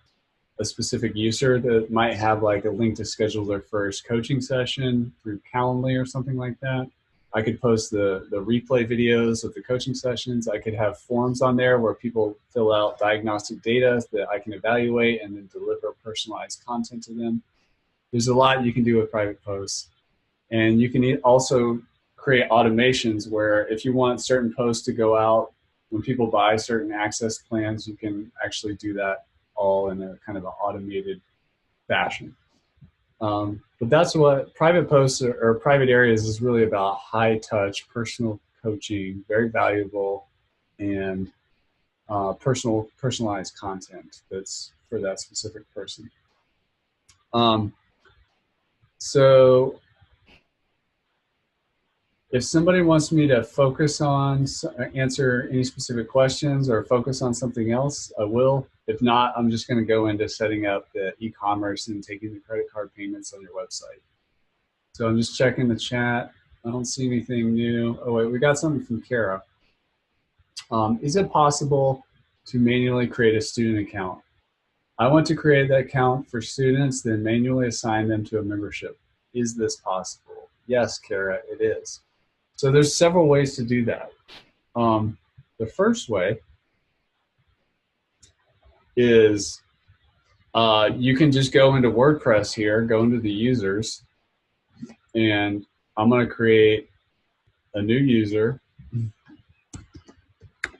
a specific user that might have like a link to schedule their first coaching session through Calendly or something like that. I could post the replay videos of the coaching sessions. I could have forms on there where people fill out diagnostic data that I can evaluate and then deliver personalized content to them. There's a lot you can do with private posts. And you can also create automations where if you want certain posts to go out when people buy certain access plans, you can actually do that all in a kind of an automated fashion. But that's what private posts or private areas is really about: high touch, personal coaching, very valuable, and personalized content that's for that specific person. So if somebody wants me to focus on, answer any specific questions or focus on something else, I will. If not, I'm just going to go into setting up the e-commerce and taking the credit card payments on your website. So I'm just checking the chat. I don't see anything new. Oh wait, we got something from Kara. Is it possible to manually create a student account? I want to create that account for students, then manually assign them to a membership. Is this possible? Yes, Kara, it is. So there's several ways to do that. The first way is you can just go into WordPress here, go into the users, and I'm going to create a new user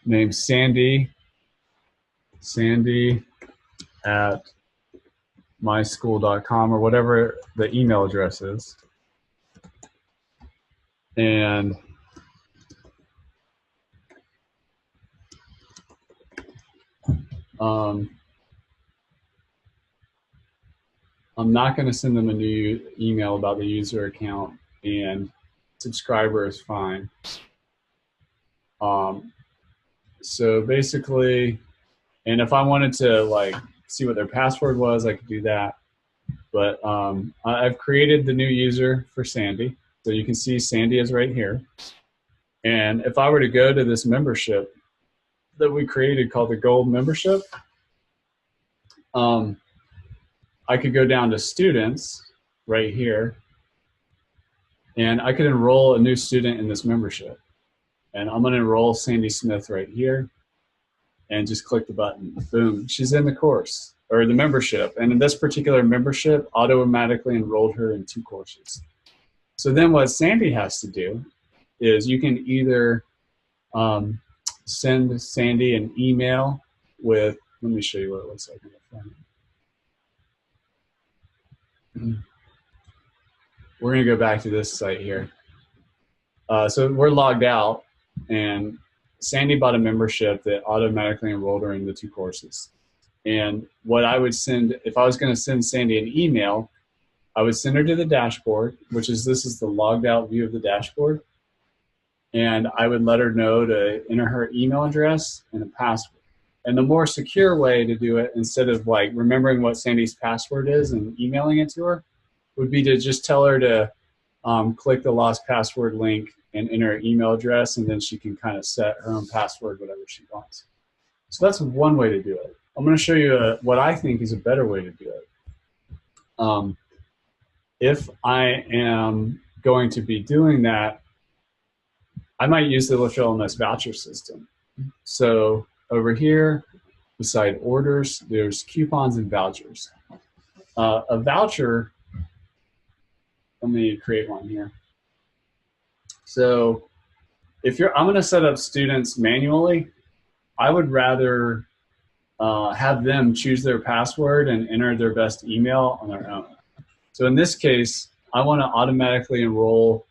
named Sandy at myschool.com or whatever the email address is. And I'm not going to send them a new email about the user account, and subscriber is fine. So basically, and if I wanted to like see what their password was, I could do that. But I've created the new user for Sandy. So you can see Sandy is right here. And if I were to go to this membership that we created called the Gold Membership, I could go down to Students right here, and I could enroll a new student in this membership. And I'm going to enroll Sandy Smith right here, and just click the button. Boom, she's in the course, or the membership. And in this particular membership, automatically enrolled her in 2 courses. So then what Sandy has to do is you can either send Sandy an email with, let me show you what it looks like in the front. We're going to go back to this site here. So we're logged out, and Sandy bought a membership that automatically enrolled her in the 2 courses. And what I would send, if I was going to send Sandy an email, I would send her to the dashboard, which is, this is the logged out view of the dashboard. And I would let her know to enter her email address and a password. And the more secure way to do it, instead of like remembering what Sandy's password is and emailing it to her, would be to just tell her to click the lost password link and enter her email address, and then she can kind of set her own password, whatever she wants. So that's one way to do it. I'm going to show you what I think is a better way to do it. If I am going to be doing that, I might use the LifterLMS voucher system. So over here, beside orders, there's coupons and vouchers. A voucher, let me create one here. So if I'm going to set up students manually, I would rather have them choose their password and enter their best email on their own. So in this case, I want to automatically enroll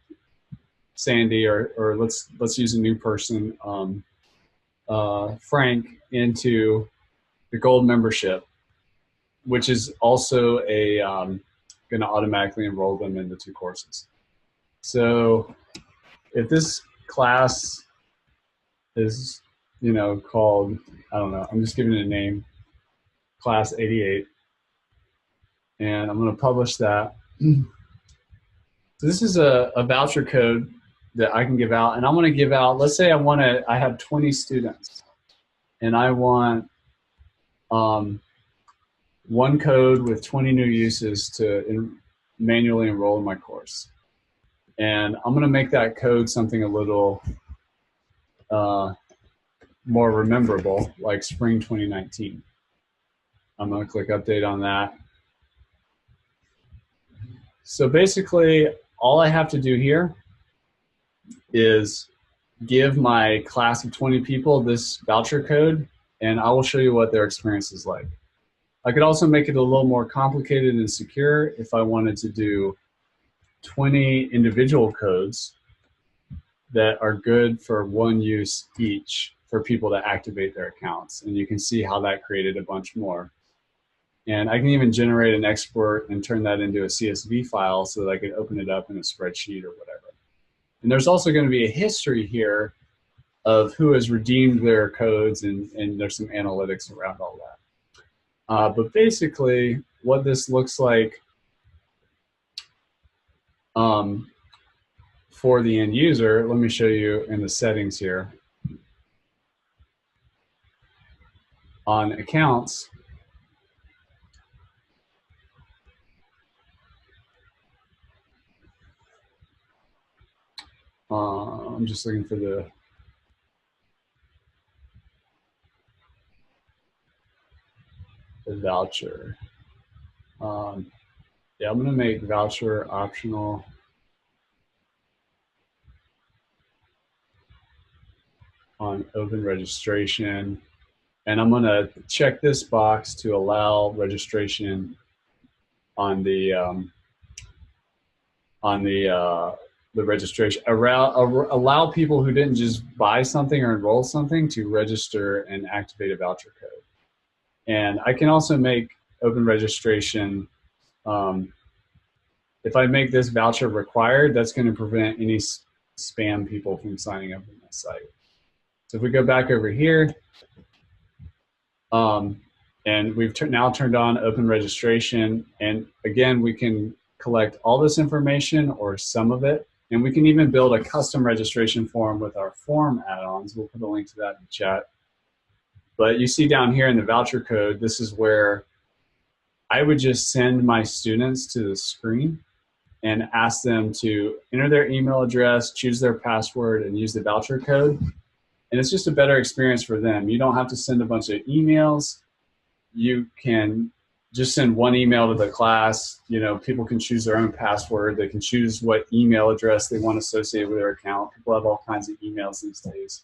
Sandy, or let's use a new person, Frank, into the Gold membership, which is also going to automatically enroll them in the 2 courses. So if this class is, called, I don't know, I'm just giving it a name, class 88, and I'm going to publish that. So this is a voucher code that I can give out, and I'm going to give out, let's say I have 20 students, and I want one code with 20 new uses to manually enroll in my course. And I'm going to make that code something a little more rememberable, like spring 2019. I'm going to click update on that. So basically, all I have to do here is give my class of 20 people this voucher code, and I will show you what their experience is like. I could also make it a little more complicated and secure if I wanted to do 20 individual codes that are good for one use each for people to activate their accounts. And you can see how that created a bunch more. And I can even generate an export and turn that into a CSV file so that I could open it up in a spreadsheet or whatever. And there's also going to be a history here of who has redeemed their codes, and there's some analytics around all that. But basically, what this looks like for the end user, let me show you in the settings here. on accounts, I'm just looking for the voucher. Yeah, I'm going to make voucher optional. On open registration. And I'm going to check this box to allow registration on the registration. Allow people who didn't just buy something or enroll something to register and activate a voucher code. And I can also make open registration. If I make this voucher required, that's going to prevent any spam people from signing up on my site. So if we go back over here, and we've now turned on open registration, and again, we can collect all this information or some of it, and we can even build a custom registration form with our form add-ons. We'll put a link to that in the chat. But you see down here in the voucher code, this is where I would just send my students to the screen and ask them to enter their email address, choose their password, and use the voucher code. And it's just a better experience for them. You don't have to send a bunch of emails. You can just send one email to the class. You know, people can choose their own password. They can choose what email address they want associated with their account. People have all kinds of emails these days.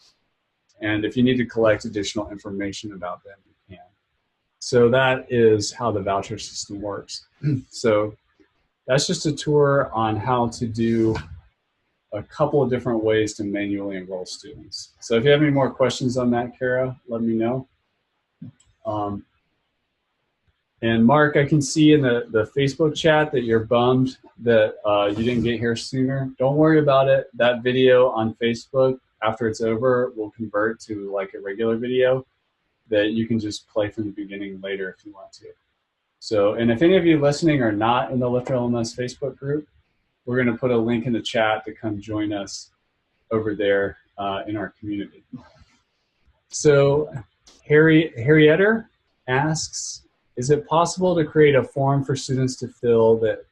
And if you need to collect additional information about them, you can. So that is how the voucher system works. So that's just a tour on how to do a couple of different ways to manually enroll students. So if you have any more questions on that, Kara, let me know. And Mark, I can see in the Facebook chat that you're bummed that you didn't get here sooner. Don't worry about it. That video on Facebook, after it's over, will convert to like a regular video that you can just play from the beginning later if you want to. So, and if any of you listening are not in the LifterLMS Facebook group, we're going to put a link in the chat to come join us over there in our community. So Harrietta asks, is it possible to create a form for students to fill that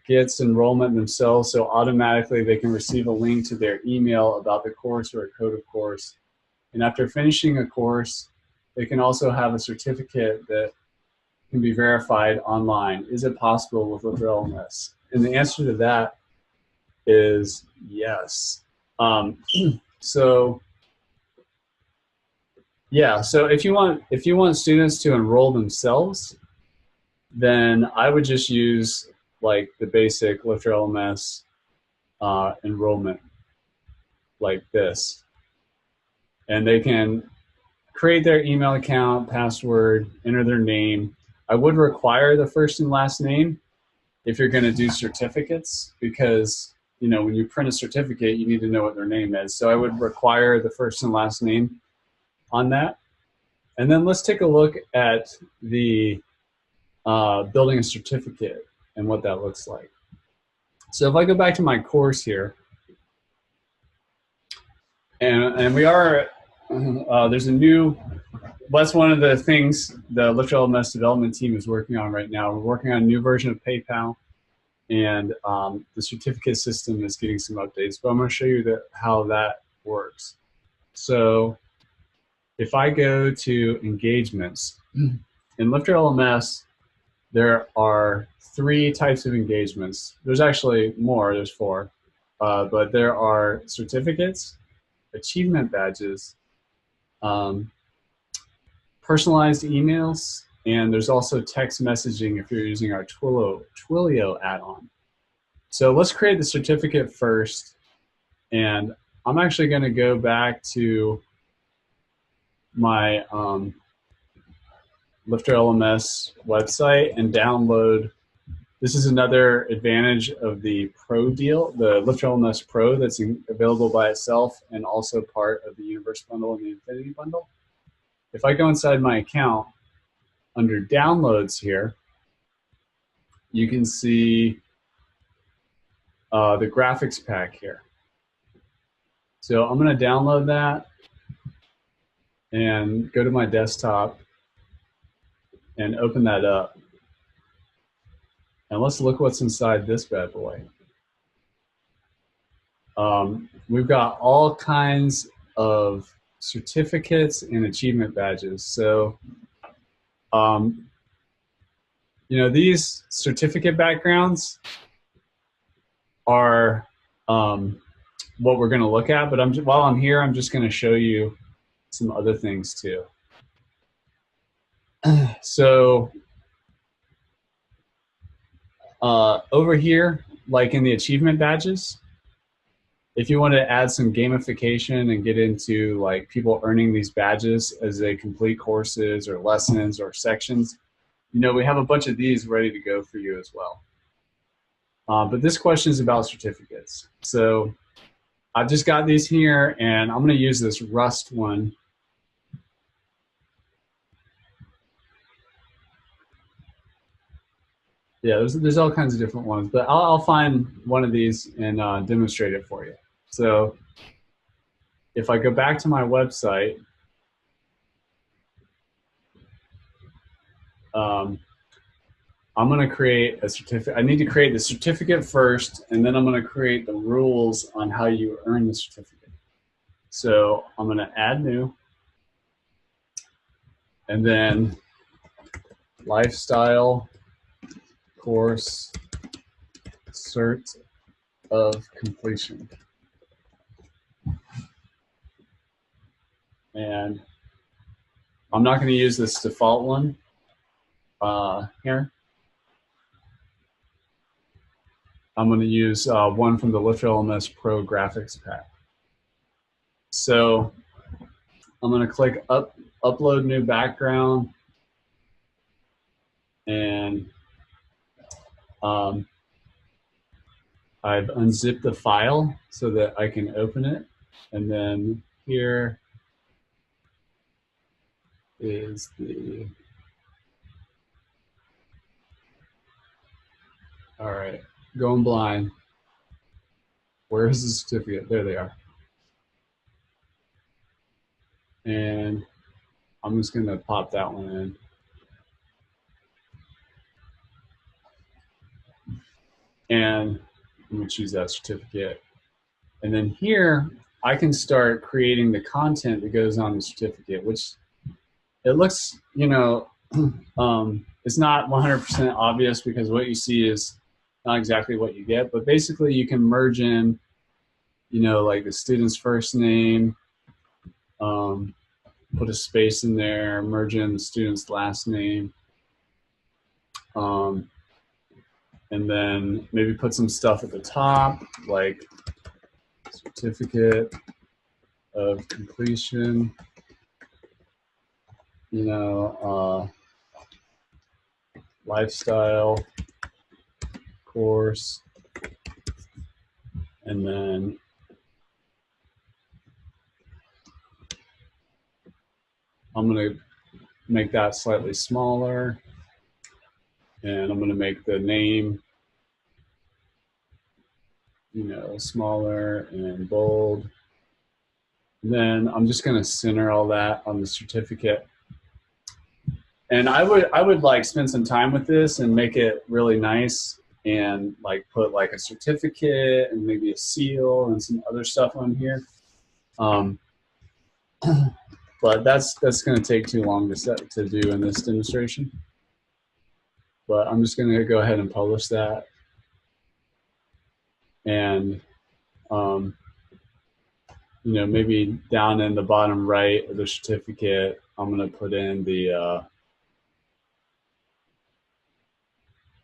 gets enrollment themselves, so automatically they can receive a link to their email about the course or a code of course? And after finishing a course, they can also have a certificate that can be verified online. Is it possible with LifterLMS? And the answer to that is yes. So if you want students to enroll themselves, then I would just use like the basic LifterLMS enrollment like this. And they can create their email account, password, enter their name. I would require the first and last name if you're going to do certificates, because you know when you print a certificate, you need to know what their name is. So I would require the first and last name on that. And then let's take a look at the building a certificate and what that looks like. So if I go back to my course here, and we are, there's a new, that's one of the things the LifterLMS development team is working on right now. We're working on a new version of PayPal, and the certificate system is getting some updates, but I'm going to show you how that works. So if I go to engagements, in LifterLMS, there are 3 types of engagements. There's actually more, there's 4, but there are certificates, achievement badges, personalized emails, and there's also text messaging if you're using our Twilio add-on. So let's create the certificate first, and I'm actually going to go back to my LifterLMS website and download. This is another advantage of the Pro deal, the LifterLMS Pro that's available by itself and also part of the Universe Bundle and the Infinity Bundle. If I go inside my account, under Downloads here, you can see the graphics pack here. So I'm going to download that, and go to my desktop and open that up. And let's look what's inside this bad boy. We've got all kinds of certificates and achievement badges. So, you know, these certificate backgrounds are what we're going to look at. But while I'm here, I'm just going to show you some other things too. So over here, like in the achievement badges, if you want to add some gamification and get into like people earning these badges as they complete courses or lessons or sections, you know, we have a bunch of these ready to go for you as well. But this question is about certificates. So I've just got these here, and I'm going to use this Rust one. Yeah, there's all kinds of different ones, but I'll find one of these and demonstrate it for you. So if I go back to my website, I'm going to create a certificate. I need to create the certificate first, and then I'm going to create the rules on how you earn the certificate. So I'm going to add new, and then lifestyle course cert of completion. And I'm not going to use this default one here. I'm going to use one from the LifterLMS Pro graphics pack. So I'm going to click upload new background, and I've unzipped the file so that I can open it. And then here is the, all right, going blind. Where is the certificate? There they are. And I'm just going to pop that one in. And I'm going to choose that certificate. And then here, I can start creating the content that goes on the certificate, which it looks, you know, it's not 100% obvious because what you see is not exactly what you get, but basically you can merge in, you know, like the student's first name, put a space in there, merge in the student's last name, and then maybe put some stuff at the top, like certificate of completion, you know, lifestyle course, and then I'm going to make that slightly smaller, and I'm going to make the name, you know, smaller and bold. And then I'm just going to center all that on the certificate. And I would like spend some time with this and make it really nice, and like put like a certificate and maybe a seal and some other stuff on here. But that's going to take too long to do in this demonstration. But I'm just going to go ahead and publish that. And you know, maybe down in the bottom right of the certificate, I'm going to put in the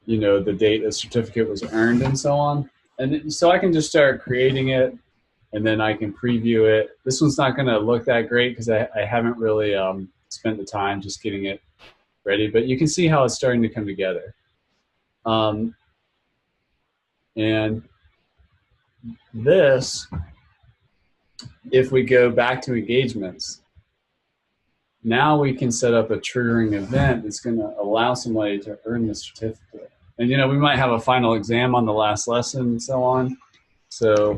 you know, the date the certificate was earned and so on. And so I can just start creating it, and then I can preview it. This one's not going to look that great because I haven't really spent the time just getting it ready, but you can see how it's starting to come together. And this, if we go back to engagements, now we can set up a triggering event that's going to allow somebody to earn the certificate. And, you know, we might have a final exam on the last lesson and so on. So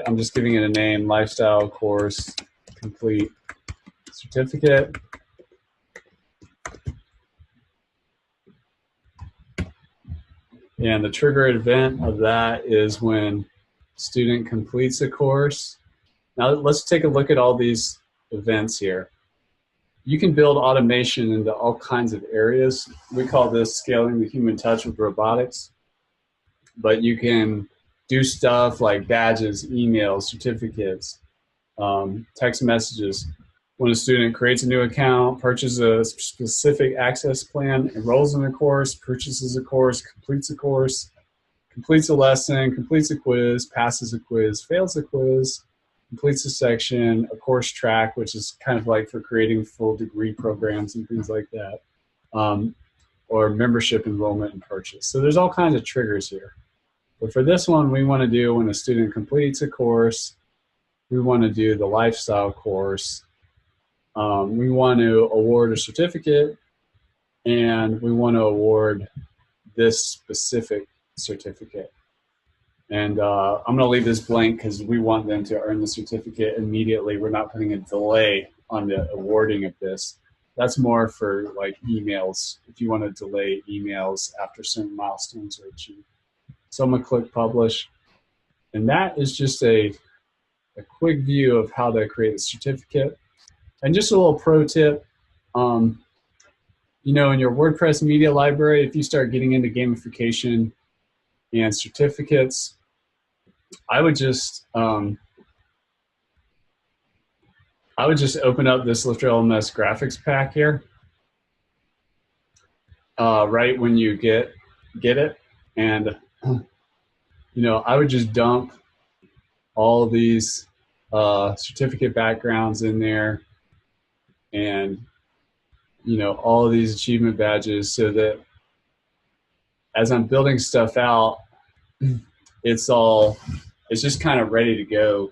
I'm just giving it a name, lifestyle course complete. certificate. And the trigger event of that is when student completes a course. Now let's take a look at all these events here. You can build automation into all kinds of areas. We call this scaling the human touch with robotics. But you can do stuff like badges, emails, certificates, text messages. When a student creates a new account, purchases a specific access plan, enrolls in a course, purchases a course, completes a lesson, completes a quiz, passes a quiz, fails a quiz, completes a section, a course track, which is kind of like for creating full degree programs and things like that, or membership enrollment and purchase. So there's all kinds of triggers here. But for this one, we want to do when a student completes a course, we want to do the lifestyle course. We want to award a certificate, and we want to award this specific certificate. And I'm going to leave this blank because we want them to earn the certificate immediately. We're not putting a delay on the awarding of this. That's more for like emails, if you want to delay emails after certain milestones are achieved. So I'm going to click publish. And that is just a quick view of how to create a certificate. And just a little pro tip, you know, in your WordPress media library, if you start getting into gamification and certificates, I would just open up this LifterLMS graphics pack here right when you get it, and you know, I would just dump all of these certificate backgrounds in there, and you know, all of these achievement badges, so that as I'm building stuff out, it's just kind of ready to go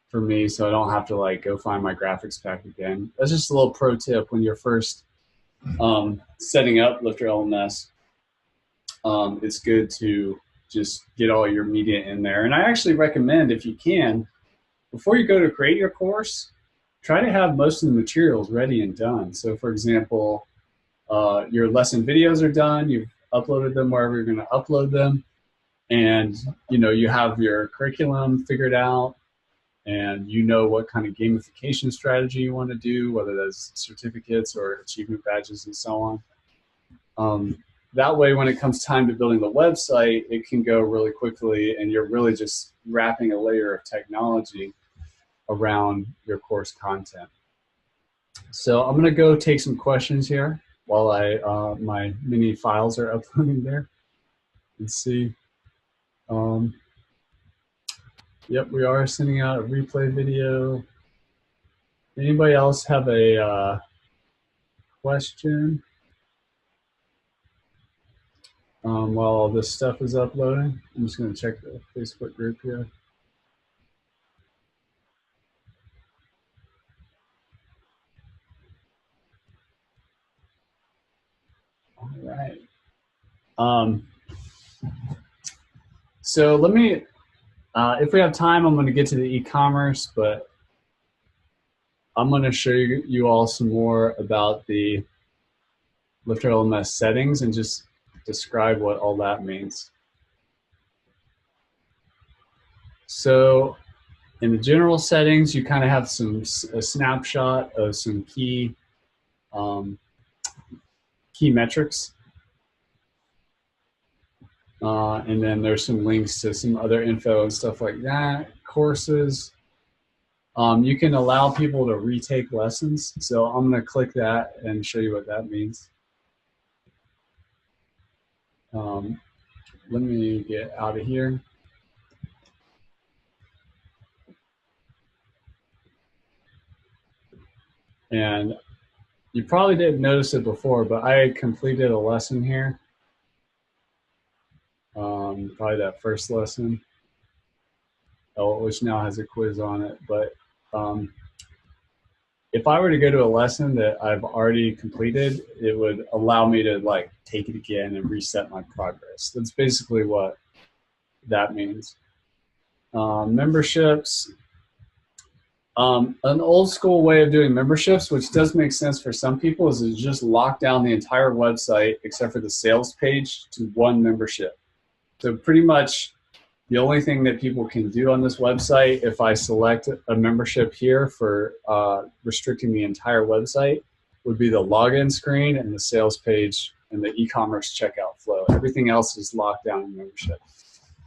for me, so I don't have to like go find my graphics pack again. That's just a little pro tip when you're first setting up LifterLMS. It's good to just get all your media in there. And I actually recommend, if you can, before you go to create your course, try to have most of the materials ready and done. So for example, your lesson videos are done, you've uploaded them wherever you're going to upload them, and you know, you have your curriculum figured out, and you know what kind of gamification strategy you want to do, whether that's certificates or achievement badges and so on. That way, when it comes time to building the website, it can go really quickly, and you're really just wrapping a layer of technology around your course content. So I'm going to go take some questions here while my mini files are uploading there. Let's see. Yep, we are sending out a replay video. Anybody else have a question while all this stuff is uploading? I'm just going to check the Facebook group here. All right. So let me, if we have time, I'm going to get to the e-commerce, but I'm going to show you all some more about the LifterLMS settings and just describe what all that means. So in the general settings, you kind of have a snapshot of some key metrics. And then there's some links to some other info and stuff like that. Courses. You can allow people to retake lessons. So I'm going to click that and show you what that means. Let me get out of here. And you probably didn't notice it before, but I completed a lesson here. Probably that first lesson, which now has a quiz on it. But if I were to go to a lesson that I've already completed, it would allow me to like take it again and reset my progress. That's basically what that means. Memberships. An old school way of doing memberships, which does make sense for some people, is to just lock down the entire website except for the sales page to one membership. So pretty much the only thing that people can do on this website, if I select a membership here for restricting the entire website, would be the login screen and the sales page and the e-commerce checkout flow. Everything else is locked down in membership.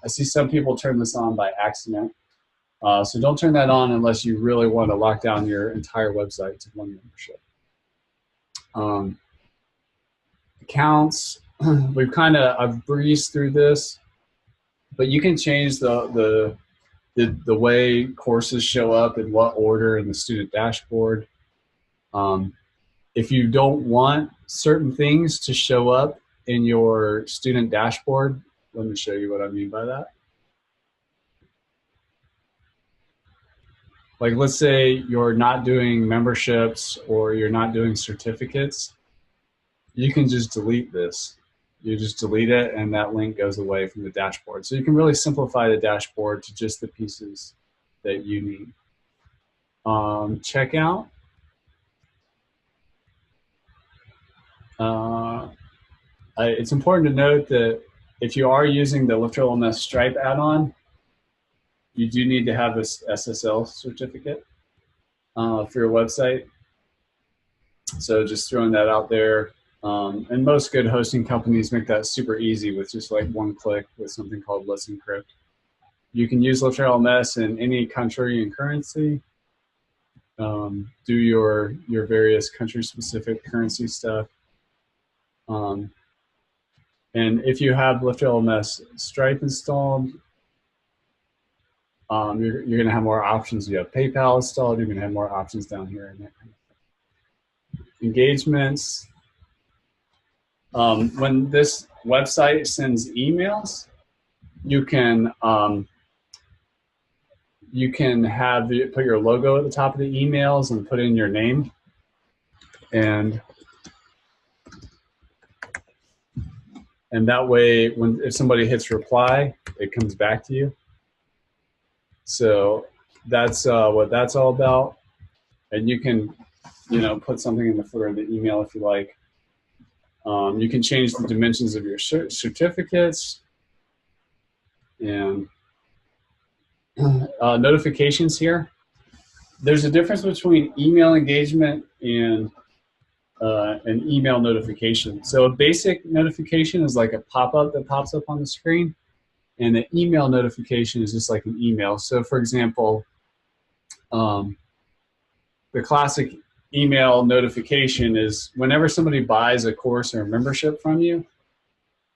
I see some people turn this on by accident. So don't turn that on unless you really want to lock down your entire website to one membership. Accounts, I've breezed through this, but you can change the way courses show up in what order in the student dashboard. If you don't want certain things to show up in your student dashboard, let me show you what I mean by that. Like, let's say you're not doing memberships or you're not doing certificates, you can just delete this. You just delete it and that link goes away from the dashboard. So you can really simplify the dashboard to just the pieces that you need. Checkout. It's important to note that if you are using the LifterLMS Stripe add-on, you do need to have this SSL certificate for your website. So just throwing that out there. And most good hosting companies make that super easy with just like one click with something called Let's Encrypt. You can use LifterLMS in any country and currency. Do your various country-specific currency stuff. And if you have LifterLMS Stripe installed, you're going to have more options. You have PayPal installed. You're going to have more options down here. Engagements. When this website sends emails, you can put your logo at the top of the emails and put in your name, and that way, if somebody hits reply, it comes back to you. So that's what that's all about. And you can, put something in the footer of the email if you like. You can change the dimensions of your certificates and notifications here. There's a difference between email engagement and an email notification. So a basic notification is like a pop-up that pops up on the screen, and an email notification is just like an email. So for example, the classic email notification is whenever somebody buys a course or a membership from you,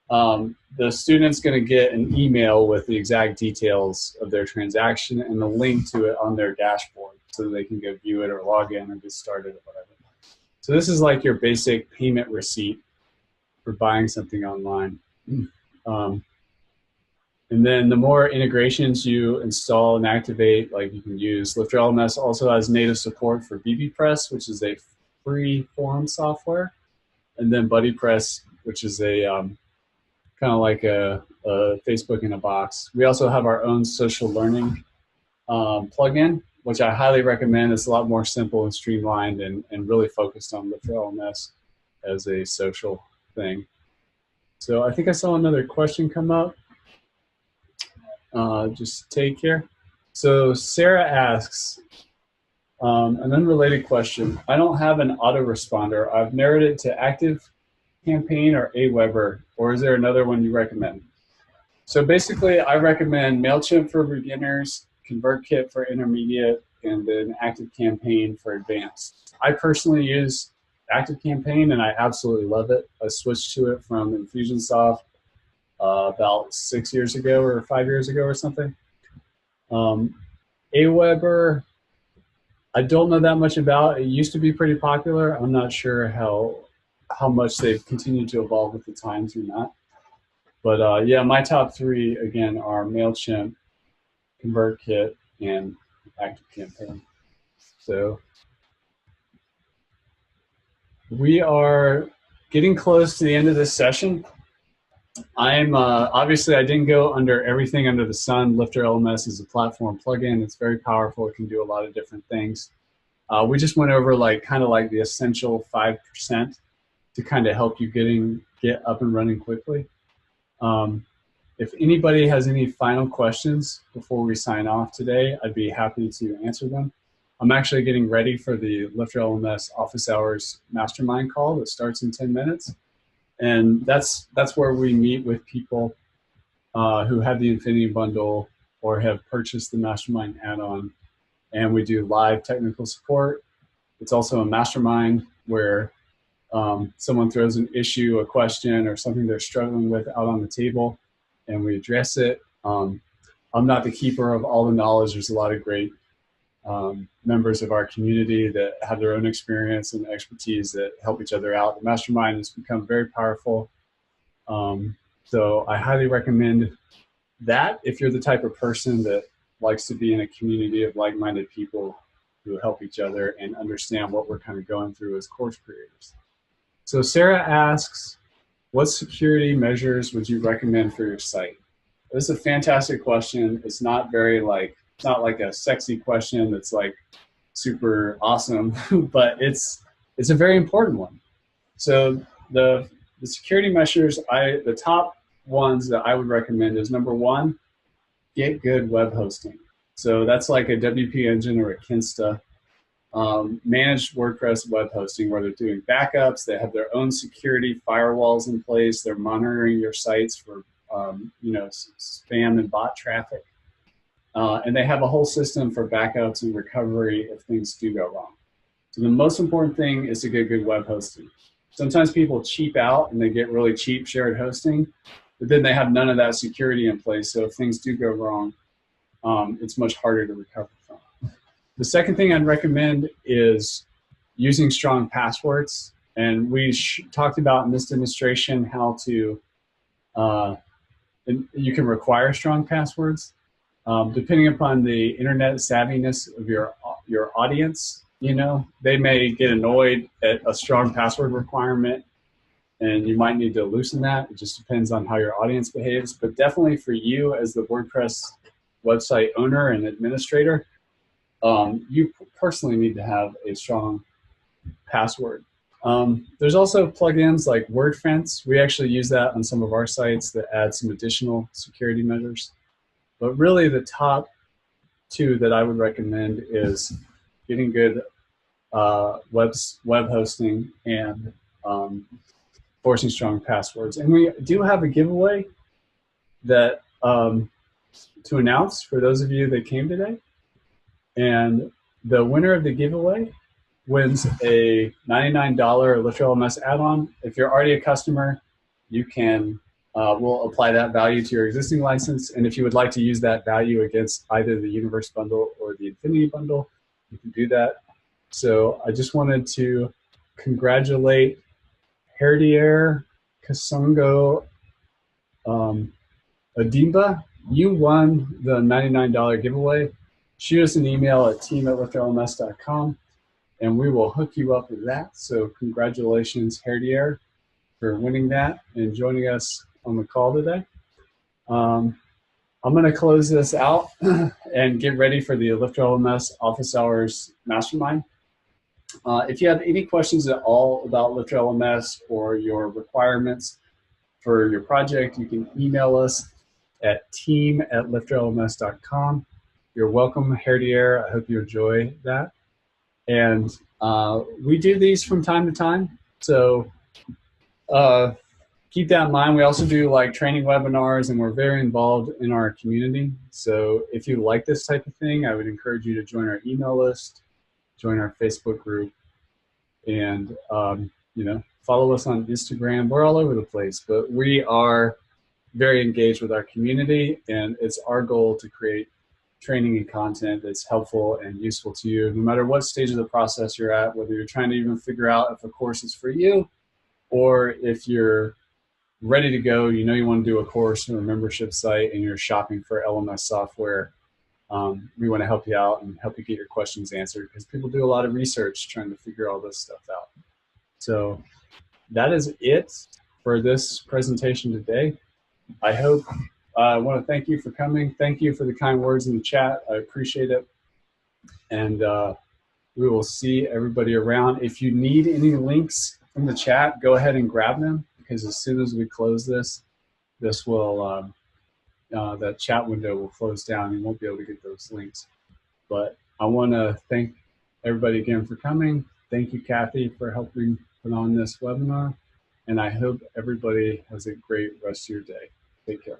the student's going to get an email with the exact details of their transaction and the link to it on their dashboard so that they can go view it or log in or get started or whatever. So this is like your basic payment receipt for buying something online. And then the more integrations you install and activate, like you can use, LifterLMS also has native support for BBPress, which is a free forum software, and then BuddyPress, which is a kind of like a Facebook in a box. We also have our own social learning plugin, which I highly recommend. It's a lot more simple and streamlined and really focused on LifterLMS as a social thing. So I think I saw another question come up. Just take care. So Sarah asks, an unrelated question. I don't have an autoresponder. I've narrowed it to Active Campaign or Aweber, or is there another one you recommend? So basically, I recommend MailChimp for beginners, ConvertKit for intermediate, and then Active Campaign for advanced. I personally use Active Campaign, and I absolutely love it. I switched to it from Infusionsoft about 6 years ago or 5 years ago or something. Aweber, I don't know that much about. It used to be pretty popular. I'm not sure how much they've continued to evolve with the times or not. But yeah, my top three, again, are MailChimp, ConvertKit, and Active Campaign. So we are getting close to the end of this session. I'm obviously I didn't go under everything under the sun. LifterLMS is a platform plugin. It's very powerful. It can do a lot of different things. We just went over like kind of like the essential 5% to kind of help you get up and running quickly. If anybody has any final questions before we sign off today, I'd be happy to answer them. I'm actually getting ready for the LifterLMS Office Hours Mastermind call that starts in 10 minutes. And that's where we meet with people who have the Infinity Bundle or have purchased the Mastermind add-on. And we do live technical support. It's also a mastermind where someone throws an issue, a question, or something they're struggling with out on the table, and we address it. I'm not the keeper of all the knowledge. There's a lot of great members of our community that have their own experience and expertise that help each other out. The mastermind has become very powerful. So I highly recommend that if you're the type of person that likes to be in a community of like-minded people who help each other and understand what we're kind of going through as course creators. So Sarah asks, what security measures would you recommend for your site? This is a fantastic question. It's not very it's not like a sexy question that's like super awesome, but it's a very important one. So the security measures, the top ones that I would recommend is number one, get good web hosting. So that's like a WP Engine or a Kinsta. Managed WordPress web hosting where they're doing backups, they have their own security firewalls in place, they're monitoring your sites for spam and bot traffic. And they have a whole system for backups and recovery if things do go wrong. So the most important thing is to get good web hosting. Sometimes people cheap out and they get really cheap shared hosting, but then they have none of that security in place. So if things do go wrong, it's much harder to recover from. The second thing I'd recommend is using strong passwords. And we talked about in this demonstration how to, you can require strong passwords. Depending upon the internet savviness of your audience, they may get annoyed at a strong password requirement and you might need to loosen that. It just depends on how your audience behaves. But definitely for you as the WordPress website owner and administrator, you personally need to have a strong password. There's also plugins like WordFence. We actually use that on some of our sites that add some additional security measures. But really the top two that I would recommend is getting good web hosting and forcing strong passwords. And we do have a giveaway that to announce for those of you that came today. And the winner of the giveaway wins a $99 LifterLMS add-on. If you're already a customer, you can, we'll apply that value to your existing license. And if you would like to use that value against either the Universe Bundle or the Infinity Bundle, you can do that. So I just wanted to congratulate Herdier Kasongo Adimba. You won the $99 giveaway. Shoot us an email at team@lifterlms.com and we will hook you up with that. So congratulations, Herdier, for winning that and joining us on the call today. I'm going to close this out and get ready for the LifterLMS Office Hours Mastermind. If you have any questions at all about LifterLMS or your requirements for your project, you can email us at team@lifterlms.com. You're welcome, Herdier. I hope you enjoy that. And we do these from time to time. So keep that in mind. We also do like training webinars and we're very involved in our community. So if you like this type of thing, I would encourage you to join our email list, join our Facebook group, and follow us on Instagram. We're all over the place, but we are very engaged with our community, and it's our goal to create training and content that's helpful and useful to you, no matter what stage of the process you're at, whether you're trying to even figure out if a course is for you, or if you're ready to go, you want to do a course or a membership site and you're shopping for LMS software. We want to help you out and help you get your questions answered because people do a lot of research trying to figure all this stuff out. So that is it for this presentation today. I hope, I want to thank you for coming. Thank you for the kind words in the chat. I appreciate it. And we will see everybody around. If you need any links from the chat, go ahead and grab them, because as soon as we close this, this will, that chat window will close down and you won't be able to get those links. But I want to thank everybody again for coming. Thank you, Kathy, for helping put on this webinar. And I hope everybody has a great rest of your day. Take care.